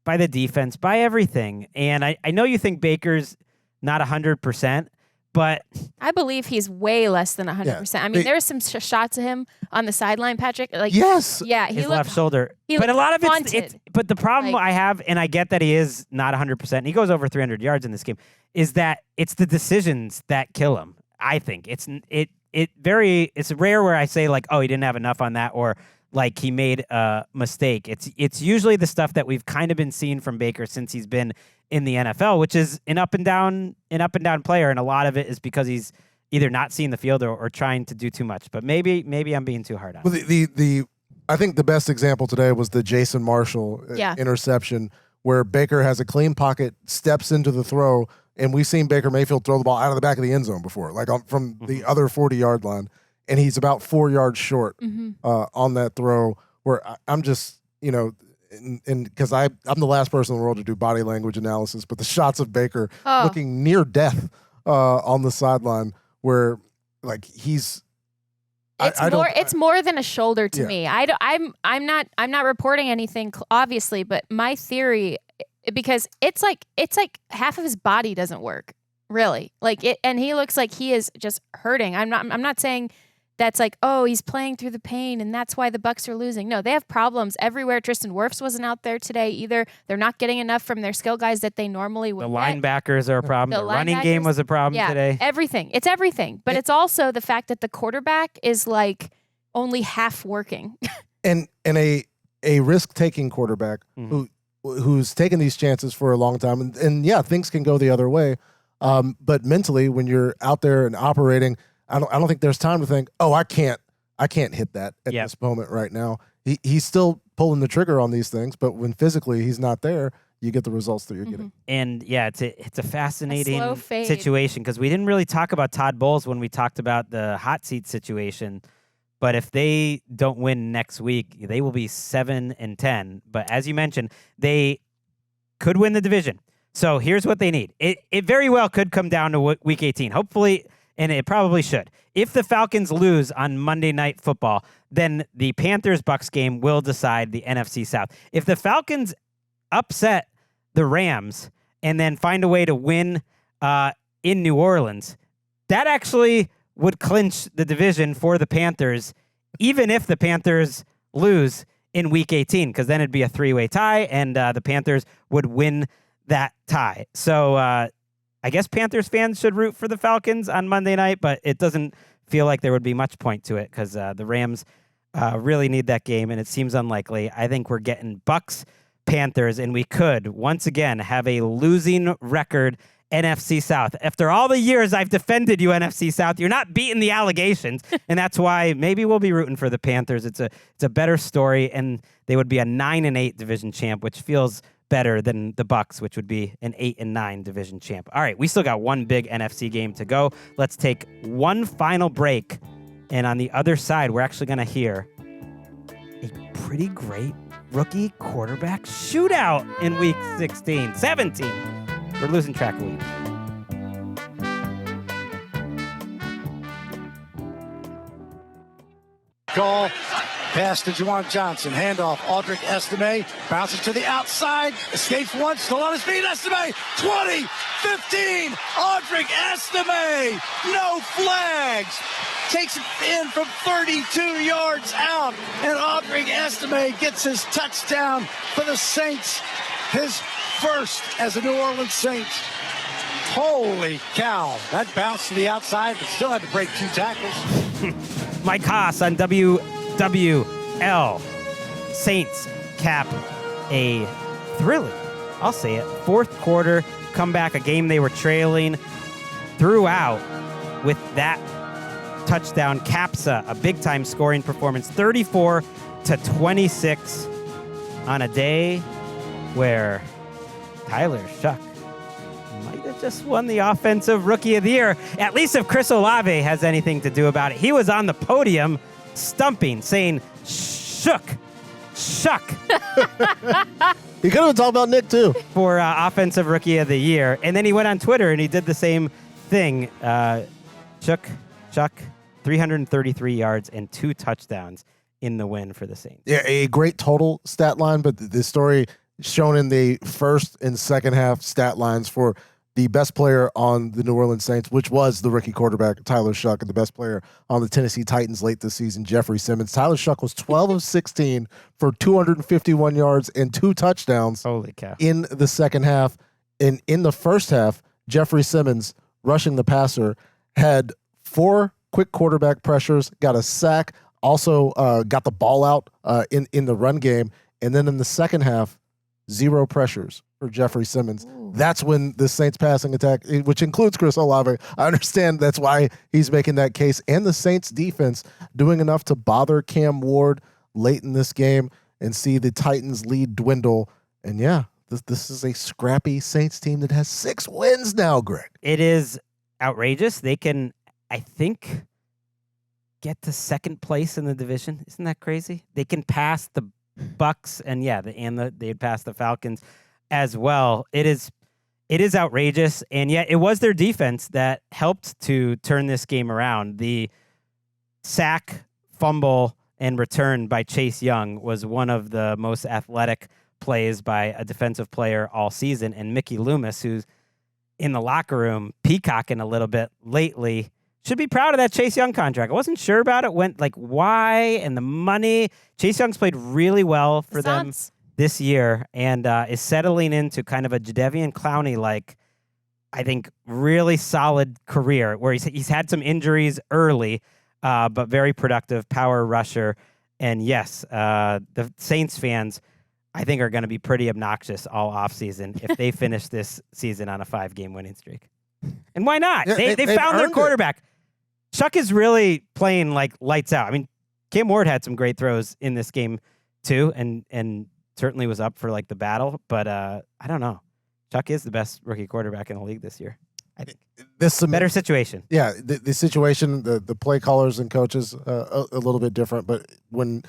by the defense, by everything. And I know you think Baker's not 100%, but I believe he's way less than 100%. I mean, there's some shots of him on the sideline, Patrick. Like, yes, yeah, he his looked, left shoulder. He But a lot of haunted. it's but the problem I have, and I get that he is not 100%. And he goes over 300 yards in this game. Is that it's the decisions that kill him? I think it's rare where I say like, oh, he didn't have enough on that, or like he made a mistake. It's usually the stuff that we've kind of been seeing from Baker since he's been in the NFL, which is an up and down player, and a lot of it is because he's either not seeing the field or trying to do too much. But maybe I'm being too hard on him. Well, I think the best example today was the Jason Marshall interception, where Baker has a clean pocket, steps into the throw, and we've seen Baker Mayfield throw the ball out of the back of the end zone before, like from the other 40-yard line, and he's about 4 yards short on that throw. Where I'm just, and because I'm the last person in the world to do body language analysis, but the shots of Baker looking near death on the sideline, where like he's. It's more than a shoulder to me. I'm not reporting anything obviously, but my theory, because it's like half of his body doesn't work really, like it, and he looks like he is just hurting. I'm not saying that's like, oh, he's playing through the pain and that's why the Bucs are losing. No, they have problems everywhere. Tristan Wirfs wasn't out there today either. They're not getting enough from their skill guys that they normally would. The linebackers are a problem. The running game was a problem today. Everything. It's everything. But it's also the fact that the quarterback is like only half working. and a risk-taking quarterback who's taken these chances for a long time. And yeah, things can go the other way. But mentally, when you're out there and operating, I don't think there's time to think, oh, I can't hit that at this moment right now. He's still pulling the trigger on these things, but when physically he's not there, you get the results that you're getting. And yeah, it's a fascinating slow fade. situation because we didn't really talk about Todd Bowles when we talked about the hot seat situation. But if they don't win next week, they will be 7-10. But as you mentioned, they could win the division. So here's what they need. It very well could come down to week 18. Hopefully, and it probably should. If the Falcons lose on Monday Night Football, then the Panthers-Bucks game will decide the NFC South. If the Falcons upset the Rams and then find a way to win in New Orleans, that actually would clinch the division for the Panthers, even if the Panthers lose in Week 18, because then it'd be a three-way tie, and the Panthers would win that tie. So I guess Panthers fans should root for the Falcons on Monday night, but it doesn't feel like there would be much point to it because the Rams really need that game, and it seems unlikely. I think we're getting Bucks, Panthers, and we could, once again, have a losing record NFC South. After all the years I've defended you, NFC South, you're not beating the allegations, and that's why maybe we'll be rooting for the Panthers. It's a better story, and they would be a 9-8 division champ, which feels better than the Bucks, which would be an 8-9 division champ. All right, we still got one big NFC game to go. Let's take one final break, and on the other side, we're actually going to hear a pretty great rookie quarterback shootout in week 17. We're losing track of weeks. Call. Pass to Juwan Johnson. Handoff. Audric Estime bounces to the outside. Escapes once. Still on his feet. Estime. 20. 15. Audric Estime. No flags. Takes it in from 32 yards out. And Audric Estime gets his touchdown for the Saints. His first as a New Orleans Saints. Holy cow. That bounced to the outside, but still had to break 2 tackles. Mike Haas on WWL. Saints cap a thrilling, I'll say it, fourth quarter comeback, a game they were trailing throughout with that touchdown. Caps a big-time scoring performance, 34-26 on a day where Tyler Shook might have just won the Offensive Rookie of the Year. At least if Chris Olave has anything to do about it. He was on the podium stumping, saying, Shook. He could have talked about Nick, too. For Offensive Rookie of the Year. And then he went on Twitter and he did the same thing. Shook, 333 yards and 2 touchdowns in the win for the Saints. Yeah, a great total stat line, but the story shown in the first and second half stat lines for the best player on the New Orleans Saints, which was the rookie quarterback, Tyler Shook, and the best player on the Tennessee Titans late this season, Jeffrey Simmons. Tyler Shook was 12 of 16 for 251 yards and 2 touchdowns. Holy cow. In the second half. And in the first half, Jeffrey Simmons, rushing the passer, had 4 quick quarterback pressures, got a sack, also got the ball out in the run game. And then in the second half, 0 pressures for Jeffrey Simmons. Ooh. That's when the Saints passing attack, which includes Chris Olave, I understand that's why he's making that case, and the Saints defense doing enough to bother Cam Ward late in this game and see the Titans lead dwindle. And yeah, this is a scrappy Saints team that has 6 wins now, Greg. It is outrageous. They can, I think, get to second place in the division. Isn't that crazy? They can pass the Bucks and they'd pass the Falcons as well. It is outrageous, and yet it was their defense that helped to turn this game around. The sack, fumble, and return by Chase Young was one of the most athletic plays by a defensive player all season, and Mickey Loomis, who's in the locker room peacocking a little bit lately, should be proud of that Chase Young contract. I wasn't sure about it. Why and the money. Chase Young's played really well for them this year and is settling into kind of a Jadeveon Clowney-like, I think, really solid career where he's had some injuries early, but very productive power rusher. And yes, the Saints fans, I think, are going to be pretty obnoxious all offseason if they finish this season on a 5-game winning streak. And why not? Yeah, they found their quarterback. Shook is really playing like lights out. I mean, Cam Ward had some great throws in this game too, and certainly was up for like the battle, but I don't know. Chuck is the best rookie quarterback in the league this year. I think this better situation. Yeah, the situation, the play callers and coaches a little bit different, but when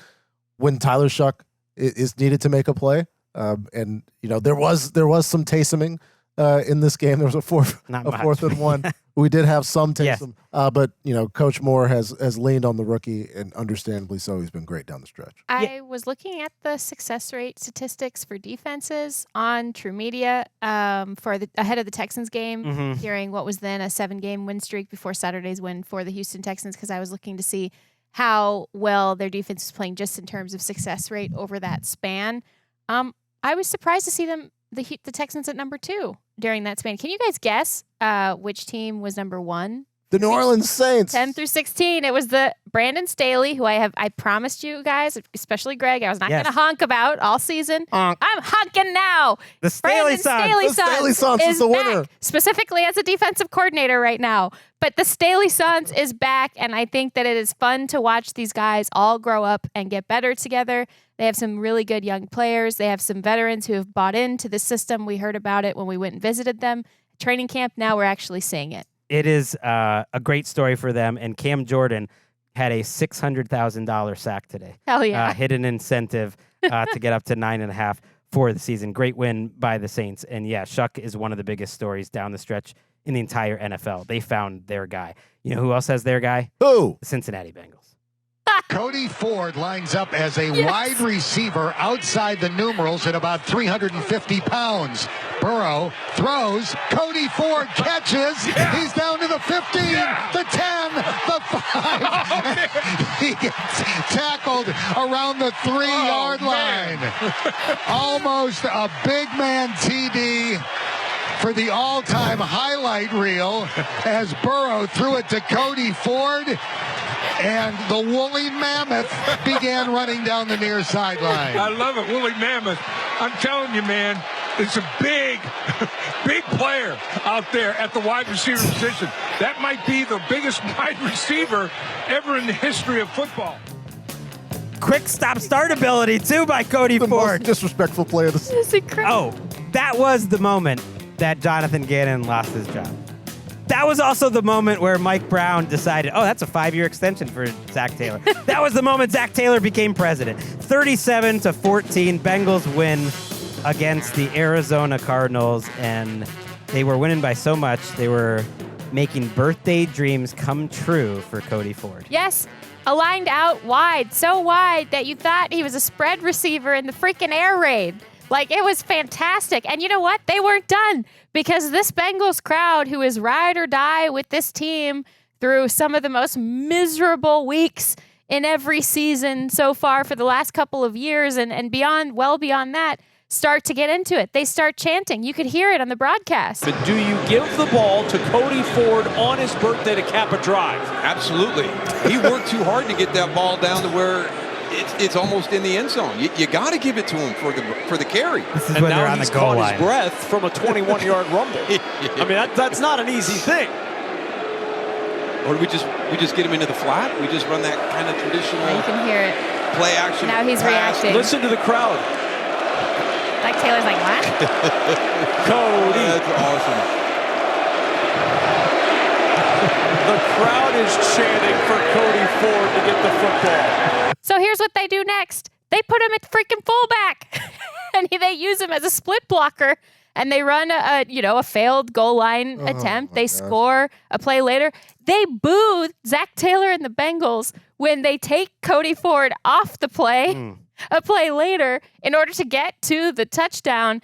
Tyler Shough is needed to make a play, and there was some Taysoming in this game. There was a fourth and one. We did have some Taysom, but Coach Moore has leaned on the rookie, and understandably so. He's been great down the stretch. I was looking at the success rate statistics for defenses on True Media ahead of the Texans game, during what was then a 7-game win streak before Saturday's win for the Houston Texans, because I was looking to see how well their defense was playing just in terms of success rate over that span. I was surprised to see the Texans at number 2 during that span. Can you guys guess which team was number 1? The New Orleans Saints. 10 through 16. It was the Brandon Staley, who I promised you guys, especially Greg, I was not going to honk about all season. I'm honking now. The Staley Sons is the winner. Back, specifically as a defensive coordinator right now. But the Staley Sons is back, and I think that it is fun to watch these guys all grow up and get better together. They have some really good young players. They have some veterans who have bought into the system. We heard about it when we went and visited them at training camp. Now we're actually seeing it. It is a great story for them. And Cam Jourdan had a $600,000 sack today. Hell yeah. Hit an incentive to get up to 9.5 for the season. Great win by the Saints. And yeah, Shough is one of the biggest stories down the stretch in the entire NFL. They found their guy. You know who else has their guy? Who? The Cincinnati Bengals. Cody Ford lines up as a wide receiver outside the numerals at about 350 pounds. Burrow throws. Cody Ford catches. He's down to the 15, the 10, the 5. He gets tackled around the 3-yard line. Almost a big man TD for the all-time highlight reel as Burrow threw it to Cody Ford. And the woolly mammoth began running down the near sideline. I love it, woolly mammoth. I'm telling you, man, it's a big player out there at the wide receiver position. That might be the biggest wide receiver ever in the history of football. Quick stop-start ability, too, by Cody Ford. Most disrespectful play of the season. This is incredible. Oh, that was the moment that Jonathan Gannon lost his job. That was also the moment where Mike Brown decided, that's a 5-year extension for Zach Taylor. That was the moment Zach Taylor became president. 37-14, Bengals win against the Arizona Cardinals, and they were winning by so much, they were making birthday dreams come true for Cody Ford. Yes, aligned out wide, so wide that you thought he was a spread receiver in the freaking air raid. Like, it was fantastic. And you know what? They weren't done, because this Bengals crowd, who is ride or die with this team through some of the most miserable weeks in every season so far for the last couple of years and beyond, well beyond that, start to get into it. They start chanting. You could hear it on the broadcast. But do you give the ball to Cody Ford on his birthday to cap a drive? Absolutely. He worked too hard to get that ball down to where it's almost in the end zone. You got to give it to him for the carry. This is when they're on the goal line. His breath from a 21-yard rumble. I mean, that's not an easy thing. Or do we just get him into the flat? We just run that kind of traditional. You can hear it. Play action. Now he's pass. reacting. Listen to the crowd. Like Taylor's like, what? Cody. That's awesome. The crowd is chanting for Cody Ford to get the football. So here's what they do next. They put him at freaking fullback, and they use him as a split blocker, and they run a failed goal line attempt. They score a play later. They boo Zach Taylor and the Bengals when they take Cody Ford off the play, a play later, in order to get to the touchdown.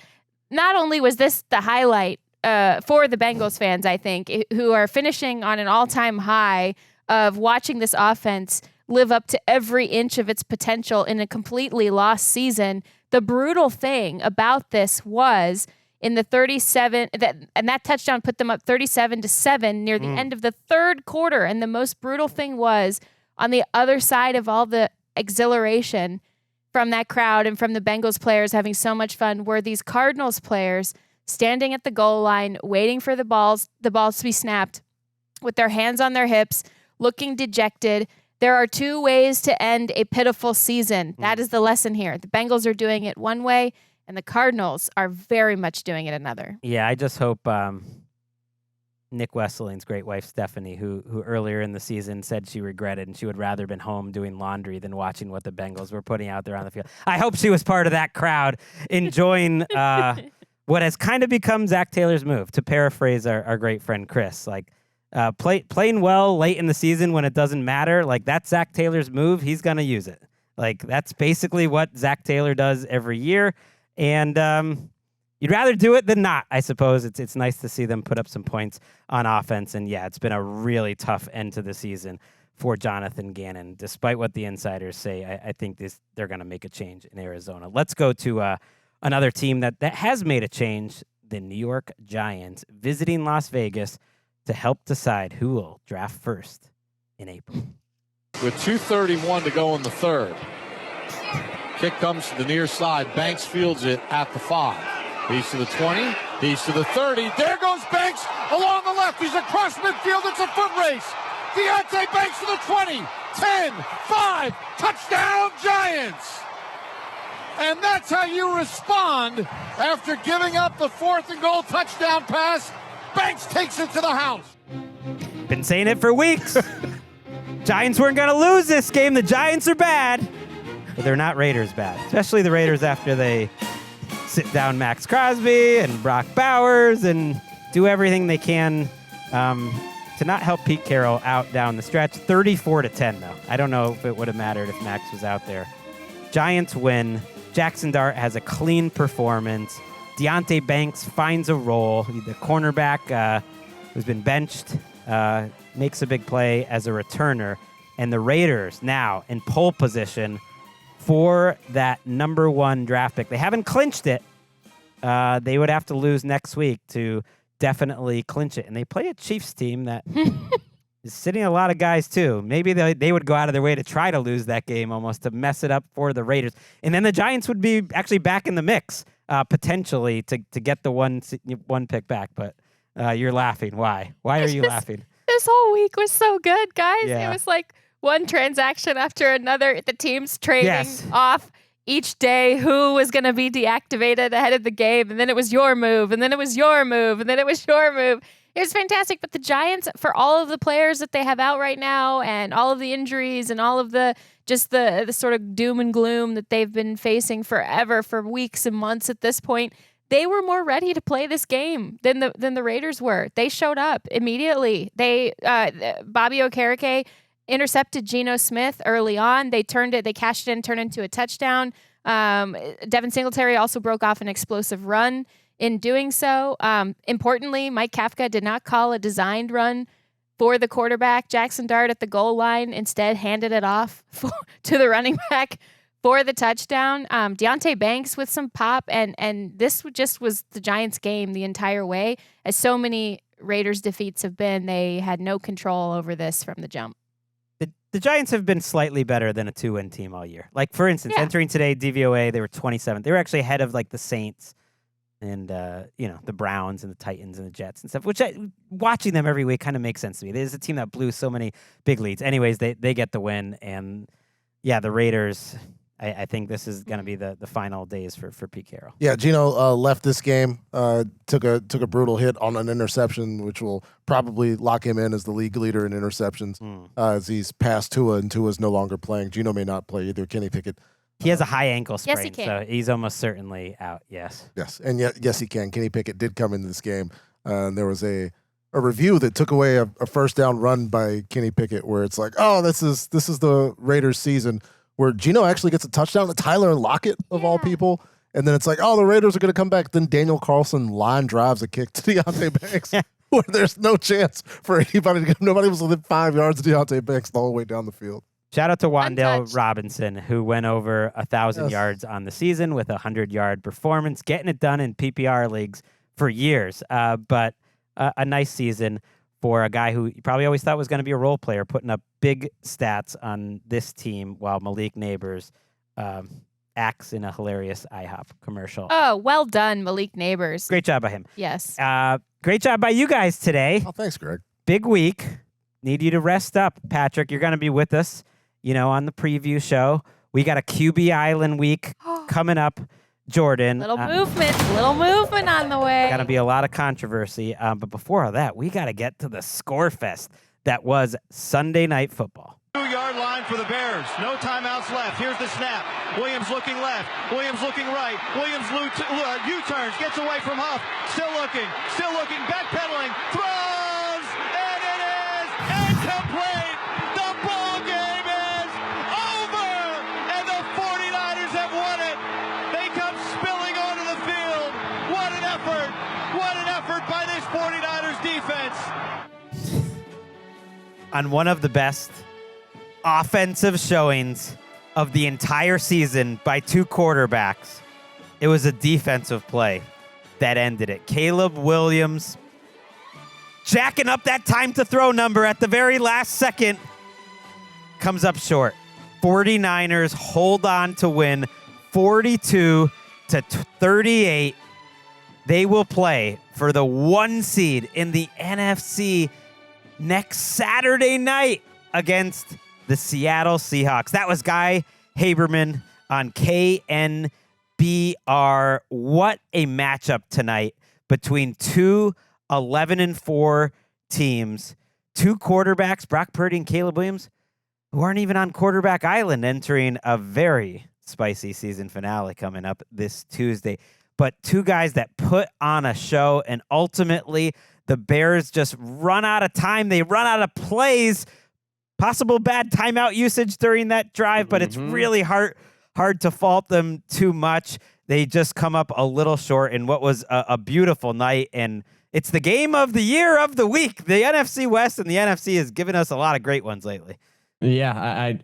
Not only was this the highlight for the Bengals fans, I think, who are finishing on an all-time high of watching this offense live up to every inch of its potential in a completely lost season. The brutal thing about this was in the 37, that touchdown put them up 37-7 near the end of the third quarter. And the most brutal thing was, on the other side of all the exhilaration from that crowd and from the Bengals players having so much fun, were these Cardinals players standing at the goal line, waiting for the balls to be snapped, with their hands on their hips, looking dejected. There are two ways to end a pitiful season. That is the lesson here. The Bengals are doing it one way, and the Cardinals are very much doing it another. Yeah, I just hope Nick Wesseling's great wife, Stephanie, who earlier in the season said she regretted and she would rather been home doing laundry than watching what the Bengals were putting out there on the field. I hope she was part of that crowd enjoying what has kind of become Zach Taylor's move, to paraphrase our great friend Chris. Like, playing well late in the season when it doesn't matter, like that's Zach Taylor's move. He's going to use it. Like, that's basically what Zach Taylor does every year. And you'd rather do it than not, I suppose. It's nice to see them put up some points on offense. And yeah, it's been a really tough end to the season for Jonathan Gannon. Despite what the insiders say, I think they're going to make a change in Arizona. Let's go to another team that has made a change, the New York Giants, visiting Las Vegas to help decide who will draft first in April. With 2:31 to go in the third. Kick comes to the near side. Banks fields it at the 5. He's to the 20. He's to the 30. There goes Banks along the left. He's across midfield. It's a foot race. Deontay Banks to the 20. 10, 5, touchdown Giants. And that's how you respond after giving up the 4th and goal touchdown pass. Banks takes it to the house. Been saying it for weeks. Giants weren't going to lose this game. The Giants are bad. But they're not Raiders bad. Especially the Raiders after they sit down Max Crosby and Brock Bowers and do everything they can to not help Pete Carroll out down the stretch. 34-10, though. I don't know if it would have mattered if Max was out there. Giants win. Jackson Dart has a clean performance. Deontay Banks finds a role. The cornerback who's been benched makes a big play as a returner. And the Raiders now in pole position for that number 1 draft pick. They haven't clinched it. They would have to lose next week to definitely clinch it. And they play a Chiefs team that is sitting a lot of guys, too. Maybe they would go out of their way to try to lose that game almost, to mess it up for the Raiders. And then the Giants would be actually back in the mix, potentially, to get the one pick back. But you're laughing. Why? Why are you laughing? This whole week was so good, guys. Yeah. It was like one transaction after another. The teams trading off each day who was going to be deactivated ahead of the game. And then it was your move. And then it was your move. And then it was your move. It was fantastic. But the Giants, for all of the players that they have out right now and all of the injuries and all of the sort of doom and gloom that they've been facing forever, for weeks and months at this point, they were more ready to play this game than the Raiders were. They showed up immediately. Bobby Okereke intercepted Geno Smith early on. They cashed it in, turned it into a touchdown. Devin Singletary also broke off an explosive run in doing so. Importantly, Mike Kafka did not call a designed run for the quarterback, Jackson Dart, at the goal line. Instead, handed it off to the running back for the touchdown. Deontay Banks with some pop, and this just was the Giants' game the entire way. As so many Raiders defeats have been, they had no control over this from the jump. The Giants have been slightly better than a 2-win team all year. Like, for instance, entering today, DVOA, they were 27th. They were actually ahead of, like, the Saints and, the Browns and the Titans and the Jets and stuff, which watching them every week kind of makes sense to me. There's a team that blew so many big leads. Anyways, they get the win. And, yeah, the Raiders, I think this is going to be the final days for Pete Carroll. Yeah, Geno left this game, took a brutal hit on an interception, which will probably lock him in as the league leader in interceptions as he's past Tua, and Tua's no longer playing. Geno may not play either. Kenny Pickett. He has a high ankle sprain, Yes, he can. so he's almost certainly out, yes. Yes, and yes, he can. Kenny Pickett did come into this game, and there was a review that took away a first down run by Kenny Pickett where it's like, oh, this is the Raiders season, where Geno actually gets a touchdown to Tyler Lockett, of all people. And then it's like, oh, the Raiders are going to come back. Then Daniel Carlson line drives a kick to Deontay Banks where there's no chance for anybody to go. Nobody was within 5 yards of Deontay Banks the whole way down the field. Shout out to Wan'Dale Robinson, who went over 1,000 yards on the season with a 100-yard performance, getting it done in PPR leagues for years. But a nice season for a guy who you probably always thought was going to be a role player, putting up big stats on this team while Malik Neighbors acts in a hilarious IHOP commercial. Oh, well done, Malik Neighbors. Great job by him. Yes. Great job by you guys today. Oh, thanks, Greg. Big week. need you to rest up, Patrick. You're going to be with us, on the preview show. We got a QB Island week coming up, Jourdan. Little movement on the way. Got to be a lot of controversy. But before all that, we got to get to the score fest that was Sunday Night Football. 2-yard line for the Bears. No timeouts left. Here's the snap. Williams looking left. Williams looking right. Williams U-turns, gets away from Huff. Still looking, backpedaling, throws, and it is incomplete. The ball game is over, and the 49ers have won it. They come spilling onto the field. What an effort. What an effort by this 49ers defense. On one of the best offensive showings of the entire season by two quarterbacks, it was a defensive play that ended it. Caleb Williams jacking up that time to throw number at the very last second, comes up short. 49ers hold on to win 42-38. They will play for the 1 seed in the NFC next Saturday night against the Seattle Seahawks. That was Guy Haberman on KNBR. What a matchup tonight between two 11-4 teams. Two quarterbacks, Brock Purdy and Caleb Williams, who aren't even on quarterback island, entering a very spicy season finale coming up this Tuesday. But two guys that put on a show, and ultimately the Bears just run out of time. They run out of plays. Possible bad timeout usage during that drive, but it's really hard to fault them too much. They just come up a little short in what was a beautiful night, and it's the game of the year of the week. The NFC West and the NFC has given us a lot of great ones lately. Yeah, I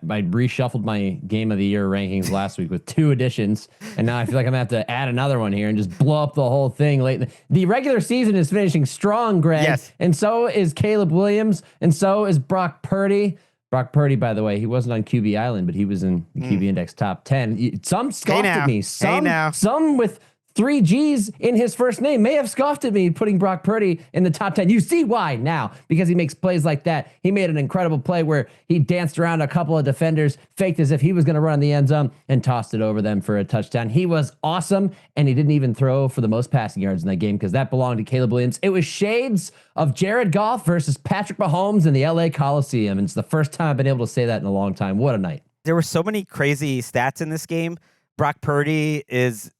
reshuffled my game of the year rankings last week with 2 additions, and now I feel like I'm gonna have to add another one here and just blow up the whole thing late. The regular season is finishing strong, Greg. Yes. And so is Caleb Williams, and so is Brock Purdy. Brock Purdy, by the way, he wasn't on QB Island, but he was in the QB Index top 10. Some scoffed at me. Some with 3 G's in his first name may have scoffed at me putting Brock Purdy in the top 10. You see why now, because he makes plays like that. He made an incredible play where he danced around a couple of defenders, faked as if he was going to run in the end zone, and tossed it over them for a touchdown. He was awesome, and he didn't even throw for the most passing yards in that game because that belonged to Caleb Williams. It was shades of Jared Goff versus Patrick Mahomes in the LA Coliseum, and it's the first time I've been able to say that in a long time. What a night. There were so many crazy stats in this game. Brock Purdy is,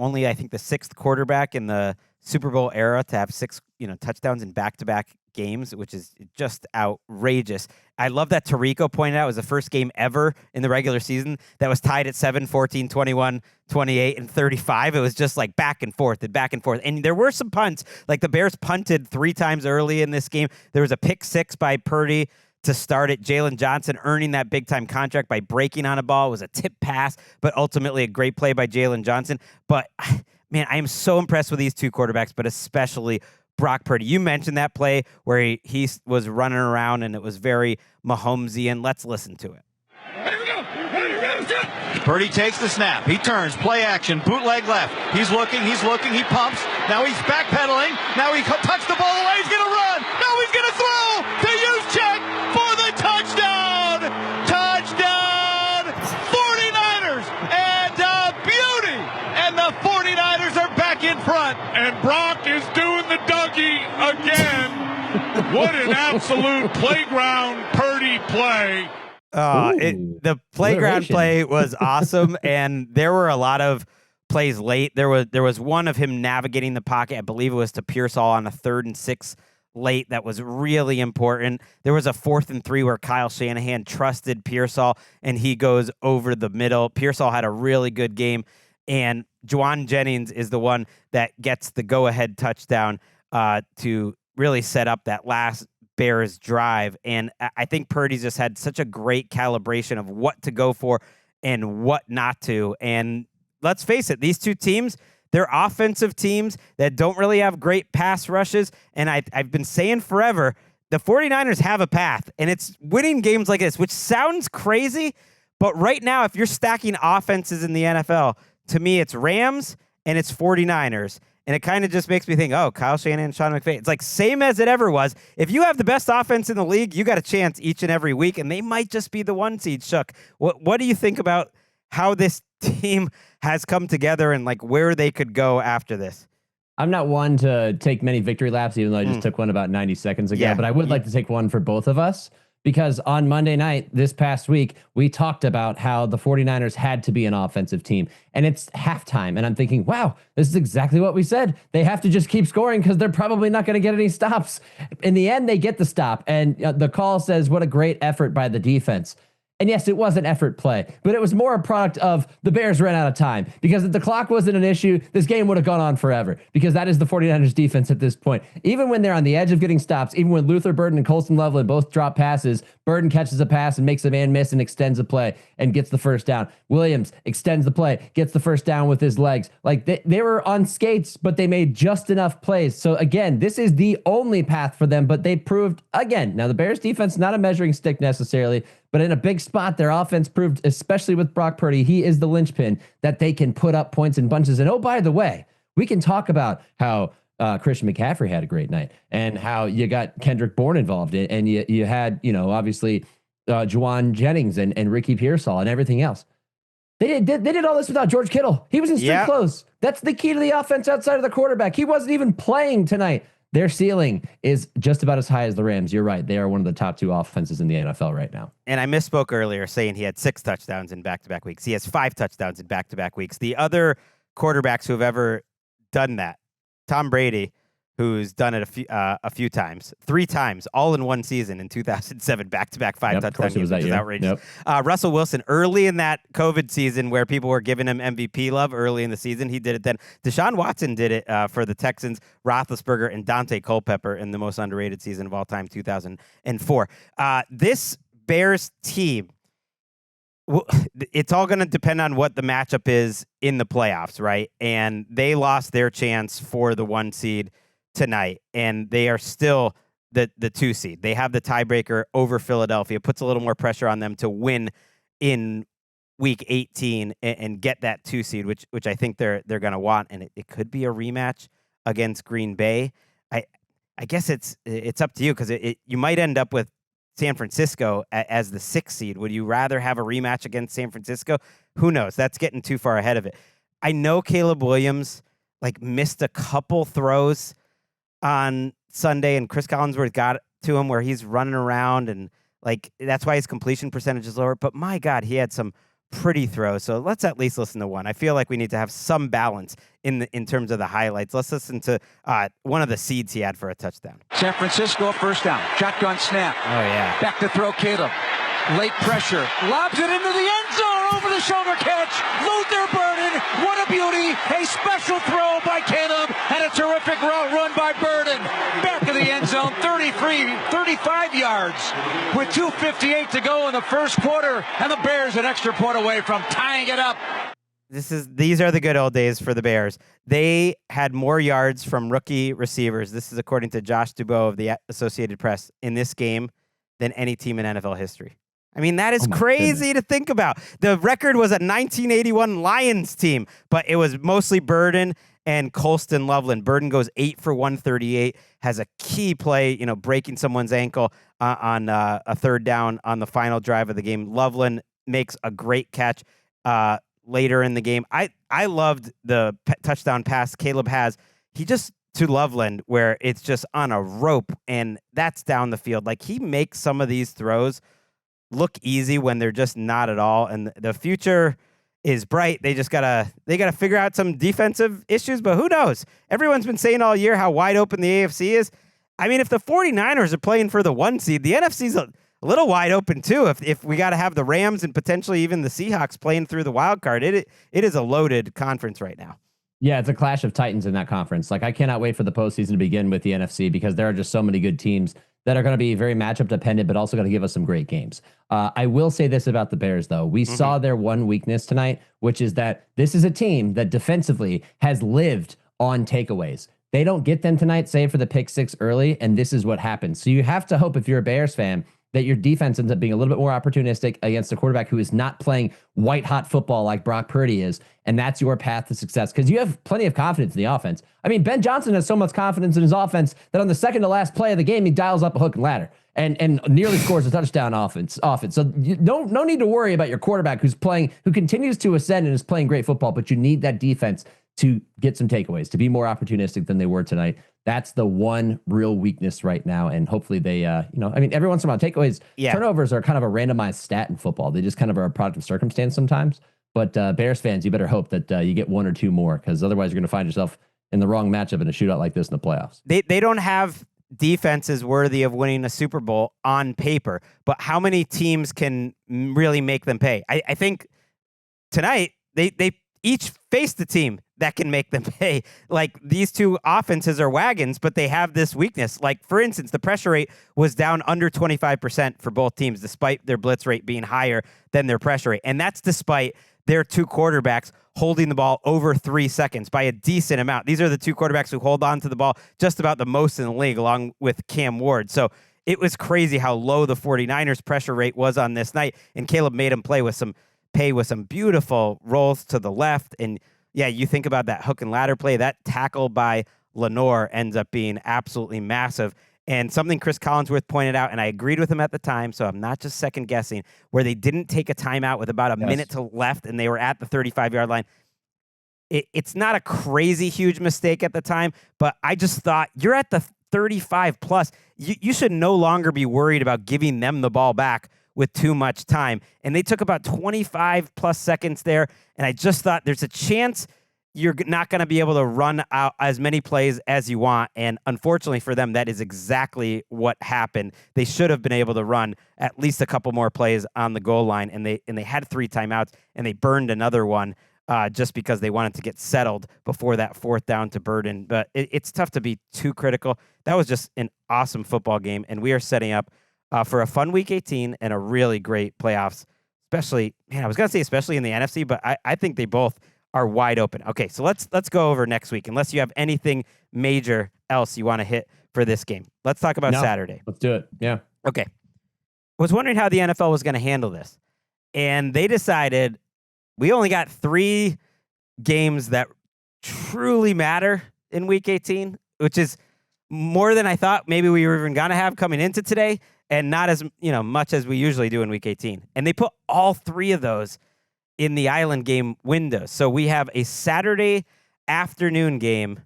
only, I think, the 6th quarterback in the Super Bowl era to have 6, touchdowns in back-to-back games, which is just outrageous. I love that Tirico pointed out it was the first game ever in the regular season that was tied at 7, 14, 21, 28, and 35. It was just like back and forth and back and forth. And there were some punts. Like the Bears punted 3 times early in this game. There was a pick 6 by Purdy to start it. Jalen Johnson earning that big-time contract by breaking on a ball. It was a tip pass, but ultimately a great play by Jalen Johnson. But, man, I am so impressed with these two quarterbacks, but especially Brock Purdy. You mentioned that play where he was running around, and it was very Mahomesian. Let's listen to it. Purdy takes the snap. He turns, play action, bootleg left. He's looking, he pumps. Now he's backpedaling. Now he tucks the ball away. He's going to run. No, he's going to throw to Juszczyk for the touchdown. Touchdown, 49ers, and a beauty. And the 49ers are back in front. And Brock is doing the Dougie again. What an absolute playground Purdy play. The playground play was awesome, and there were a lot of plays late. There was one of him navigating the pocket. I believe it was to Pearsall on a 3rd and 6 late. That was really important. There was a 4th and 3 where Kyle Shanahan trusted Pearsall, and he goes over the middle. Pearsall had a really good game, and Juwan Jennings is the one that gets the go-ahead touchdown to really set up that last Bears drive. And I think Purdy's just had such a great calibration of what to go for and what not to. And let's face it, these two teams, they're offensive teams that don't really have great pass rushes. And I've been saying forever, the 49ers have a path, and it's winning games like this, which sounds crazy. But right now, if you're stacking offenses in the NFL, to me, it's Rams and it's 49ers. And it kind of just makes me think, oh, Kyle Shanahan and Sean McVay. It's like same as it ever was. If you have the best offense in the league, you got a chance each and every week, and they might just be the 1 seed. Shook, what do you think about how this team has come together and like where they could go after this? I'm not one to take many victory laps, even though I just took one about 90 seconds ago, but I would like to take one for both of us, because on Monday night this past week, we talked about how the 49ers had to be an offensive team, and it's halftime. And I'm thinking, wow, this is exactly what we said. They have to just keep scoring because they're probably not going to get any stops. In the end, they get the stop, and the call says, what a great effort by the defense. And yes, it was an effort play, but it was more a product of the Bears ran out of time, because if the clock wasn't an issue, this game would have gone on forever, because that is the 49ers defense at this point. Even when they're on the edge of getting stops, even when Luther Burden and Colston Loveland both drop passes, Burden catches a pass and makes a man miss and extends the play and gets the first down. Williams extends the play, gets the first down with his legs. Like they were on skates, but they made just enough plays. So again, this is the only path for them, but they proved again. Now the Bears defense, not a measuring stick necessarily, but in a big spot, their offense proved, especially with Brock Purdy, he is the linchpin that they can put up points in bunches. And oh, by the way, we can talk about how Christian McCaffrey had a great night and how you got Kendrick Bourne involved in, and you had, obviously Juwan Jennings and Ricky Pearsall and everything else. They did all this without George Kittle. He was in street clothes. That's the key to the offense outside of the quarterback. He wasn't even playing tonight. Their ceiling is just about as high as the Rams. You're right. They are one of the top 2 offenses in the NFL right now. And I misspoke earlier saying he had 6 touchdowns in back-to-back weeks. He has 5 touchdowns in back-to-back weeks. The other quarterbacks who have ever done that, Tom Brady, who's done it a few times, 3 times, all in one season in 2007, back-to-back 5 touchdown games, which is outrageous. Russell Wilson, early in that COVID season where people were giving him MVP love early in the season, he did it then. Deshaun Watson did it for the Texans, Roethlisberger, and Dante Culpepper in the most underrated season of all time, 2004. This Bears team, it's all going to depend on what the matchup is in the playoffs, right? And they lost their chance for the 1 seed tonight, and they are still the 2 seed. They have the tiebreaker over Philadelphia. Puts a little more pressure on them to win in week 18 and get that 2 seed, which I think they're going to want. And it could be a rematch against Green Bay. I guess it's up to you, because you might end up with San Francisco as the 6th seed. Would you rather have a rematch against San Francisco? Who knows? That's getting too far ahead of it. I know Caleb Williams missed a couple throws on Sunday, and Chris Collinsworth got to him where he's running around, and that's why his completion percentage is lower. But my God, he had some pretty throws. So let's at least listen to one. I feel like we need to have some balance in terms of the highlights. Let's listen to one of the seeds he had for a touchdown. San Francisco, first down. Shotgun snap. Oh, yeah. Back to throw Caleb. Late pressure. Lobs it into the end zone. Over the shoulder catch. Luther Burden. What a beauty. A special throw by Caleb. And a terrific run by Burden. Back of the end zone. 35 yards. With 2:58 to go in the first quarter. And the Bears an extra point away from tying it up. These are the good old days for the Bears. They had more yards from rookie receivers. This is according to Josh Dubois of the Associated Press in this game than any team in NFL history. I mean, that is crazy to think about. The record was a 1981 Lions team, but it was mostly Burden and Colston Loveland. Burden goes 8 for 138, has a key play, breaking someone's ankle on a 3rd down on the final drive of the game. Loveland makes a great catch later in the game. I loved the touchdown pass Caleb has. He just to Loveland where it's just on a rope, and that's down the field. He makes some of these throws look easy when they're just not at all. And the future is bright. They gotta figure out some defensive issues, but who knows? Everyone's been saying all year how wide open the AFC is. I mean, if the 49ers are playing for the 1 seed, the NFC's a little wide open too. If we got to have the Rams and potentially even the Seahawks playing through the wild card, it is a loaded conference right now. Yeah, it's a clash of titans in that conference. I cannot wait for the postseason to begin with the NFC, because there are just so many good teams that are going to be very matchup dependent, but also going to give us some great games. I will say this about the Bears, though. We saw their one weakness tonight, which is that this is a team that defensively has lived on takeaways. They don't get them tonight, save for the pick 6 early, and this is what happens. So you have to hope, if you're a Bears fan, that your defense ends up being a little bit more opportunistic against a quarterback who is not playing white hot football like Brock Purdy is. And that's your path to success because you have plenty of confidence in the offense. I mean, Ben Johnson has so much confidence in his offense that on the second to last play of the game, he dials up a hook and ladder and nearly scores a touchdown offense. So you no need to worry about your quarterback who continues to ascend and is playing great football, but you need that defense to get some takeaways, to be more opportunistic than they were tonight. That's the one real weakness right now. And hopefully they, every once in a while, takeaways, turnovers are kind of a randomized stat in football. They just kind of are a product of circumstance sometimes. But Bears fans, you better hope that you get one or two more, because otherwise you're going to find yourself in the wrong matchup in a shootout like this in the playoffs. They don't have defenses worthy of winning a Super Bowl on paper, but how many teams can really make them pay? I think tonight they each faced the team that can make them pay. Like, these two offenses are wagons, but they have this weakness. Like, for instance, the pressure rate was down under 25% for both teams, despite their blitz rate being higher than their pressure rate. And that's despite their two quarterbacks holding the ball over 3 seconds by a decent amount. These are the two quarterbacks who hold on to the ball just about the most in the league, along with Cam Ward. So it was crazy how low the 49ers pressure rate was on this night. And Caleb made him pay with some beautiful rolls to the left. And yeah, you think about that hook and ladder play, that tackle by Lenore ends up being absolutely massive. And something Chris Collinsworth pointed out, and I agreed with him at the time, so I'm not just second guessing, where they didn't take a timeout with about a minute to left and they were at the 35-yard line. It's not a crazy huge mistake at the time, but I just thought, you're at the 35 plus. You should no longer be worried about giving them the ball back with too much time. And they took about 25 plus seconds there. And I just thought, there's a chance you're not going to be able to run out as many plays as you want. And unfortunately for them, that is exactly what happened. They should have been able to run at least a couple more plays on the goal line. And they had 3 timeouts, and they burned another one just because they wanted to get settled before that fourth down to Burden. But it's tough to be too critical. That was just an awesome football game. And we are setting up for a fun Week 18 and a really great playoffs, especially in the NFC, but I think they both are wide open. Okay, so let's go over next week, unless you have anything major else you want to hit for this game. Let's talk about Saturday. Let's do it. Yeah. Okay. Was wondering how the NFL was going to handle this, and they decided we only got 3 games that truly matter in Week 18, which is more than I thought maybe we were even going to have coming into today, and not as much as we usually do in Week 18. And they put all 3 of those in the Island game window. So we have a Saturday afternoon game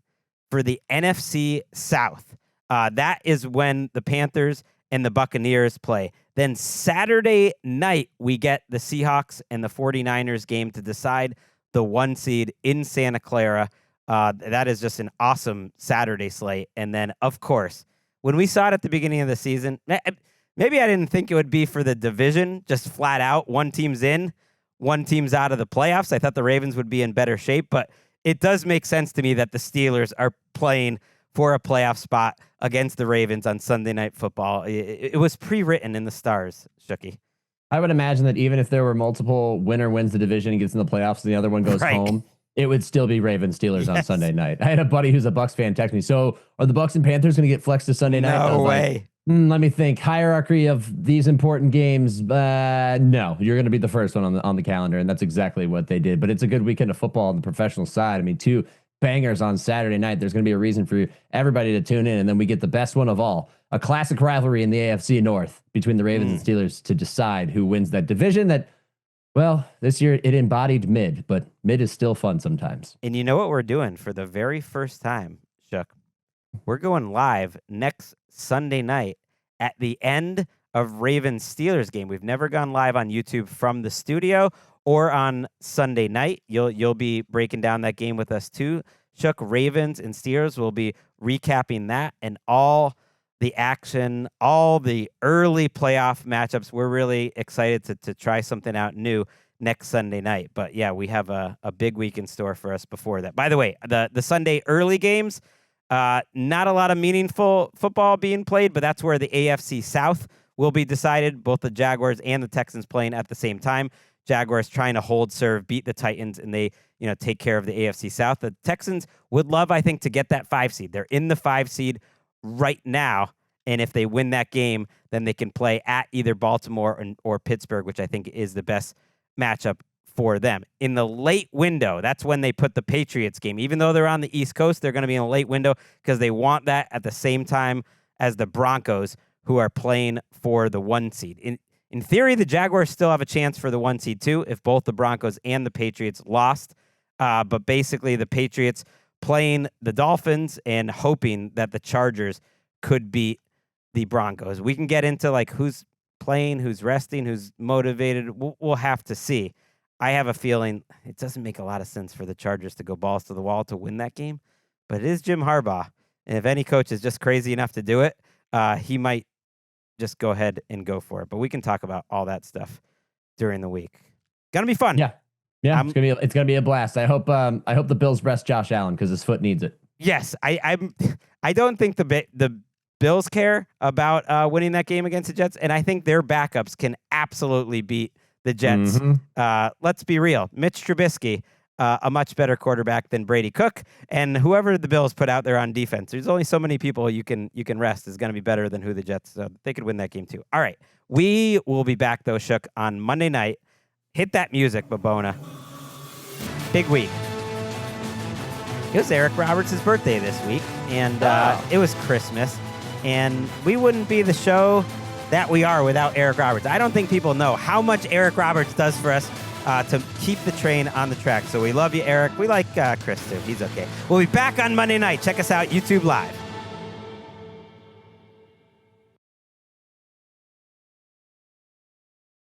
for the NFC South. That is when the Panthers and the Buccaneers play. Then Saturday night, we get the Seahawks and the 49ers game to decide the 1 seed in Santa Clara. That is just an awesome Saturday slate. And then, of course, when we saw it at the beginning of the season, maybe I didn't think it would be for the division, just flat out. One team's in, one team's out of the playoffs. I thought the Ravens would be in better shape, but it does make sense to me that the Steelers are playing for a playoff spot against the Ravens on Sunday Night Football. It was pre-written in the stars, Shooky. I would imagine that even if there were multiple winner wins the division and gets in the playoffs and the other one goes home, it would still be Ravens Steelers on Sunday night. I had a buddy who's a Bucs fan text me, so are the Bucs and Panthers going to get flexed to Sunday night? No way. Let me think. Hierarchy of these important games. No, you're going to be the first one on the calendar, and that's exactly what they did. But it's a good weekend of football on the professional side. I mean, 2 bangers on Saturday night. There's going to be a reason for everybody to tune in, and then we get the best one of all, a classic rivalry in the AFC North between the Ravens and Steelers to decide who wins that division. That, well, this year it embodied mid, but mid is still fun sometimes. And you know what we're doing for the very first time, Shook? We're going live next Sunday night at the end of Ravens Steelers game. We've never gone live on YouTube from the studio or on Sunday night. You'll be breaking down that game with us too. Shook, Ravens and Steelers will be recapping that and all the action, all the early playoff matchups. We're really excited to try something out new next Sunday night. But yeah, we have a big week in store for us before that. By the way, the Sunday early games, not a lot of meaningful football being played, but that's where the AFC South will be decided. Both the Jaguars and the Texans playing at the same time. Jaguars trying to hold serve, beat the Titans, and they take care of the AFC South. The Texans would love, I think, to get that 5 seed. They're in the 5 seed right now, And if they win that game, then they can play at either Baltimore or Pittsburgh, which I think is the best matchup for them. In the late window, that's when they put the Patriots game. Even though they're on the East Coast, they're going to be in a late window because they want that at the same time as the Broncos, who are playing for the 1 seed. In theory, the Jaguars still have a chance for the 1 seed too if both the Broncos and the Patriots lost. But basically, the Patriots playing the Dolphins and hoping that the Chargers could beat the Broncos. We can get into like who's playing, who's resting, who's motivated. We'll have to see. I have a feeling it doesn't make a lot of sense for the Chargers to go balls to the wall to win that game, but it is Jim Harbaugh. And if any coach is just crazy enough to do it, he might just go ahead and go for it. But we can talk about all that stuff during the week. Gonna be fun. Yeah, it's gonna be a blast. I hope the Bills rest Josh Allen because his foot needs it. Yes, I don't think the Bills care about winning that game against the Jets, and I think their backups can absolutely beat the Jets. Let's be real. Mitch Trubisky, a much better quarterback than Brady Cook, and whoever the Bills put out there on defense, there's only so many people you can rest is going to be better than who the Jets. So they could win that game too. All right, we will be back though, Shook, on Monday night. Hit that music, Babona. Big week. It was Eric Roberts' birthday this week, and it was Christmas, and we wouldn't be the show that we are without Eric Roberts. I don't think people know how much Eric Roberts does for us to keep the train on the track. So we love you, Eric. We like Chris, too. He's okay. We'll be back on Monday night. Check us out, YouTube Live.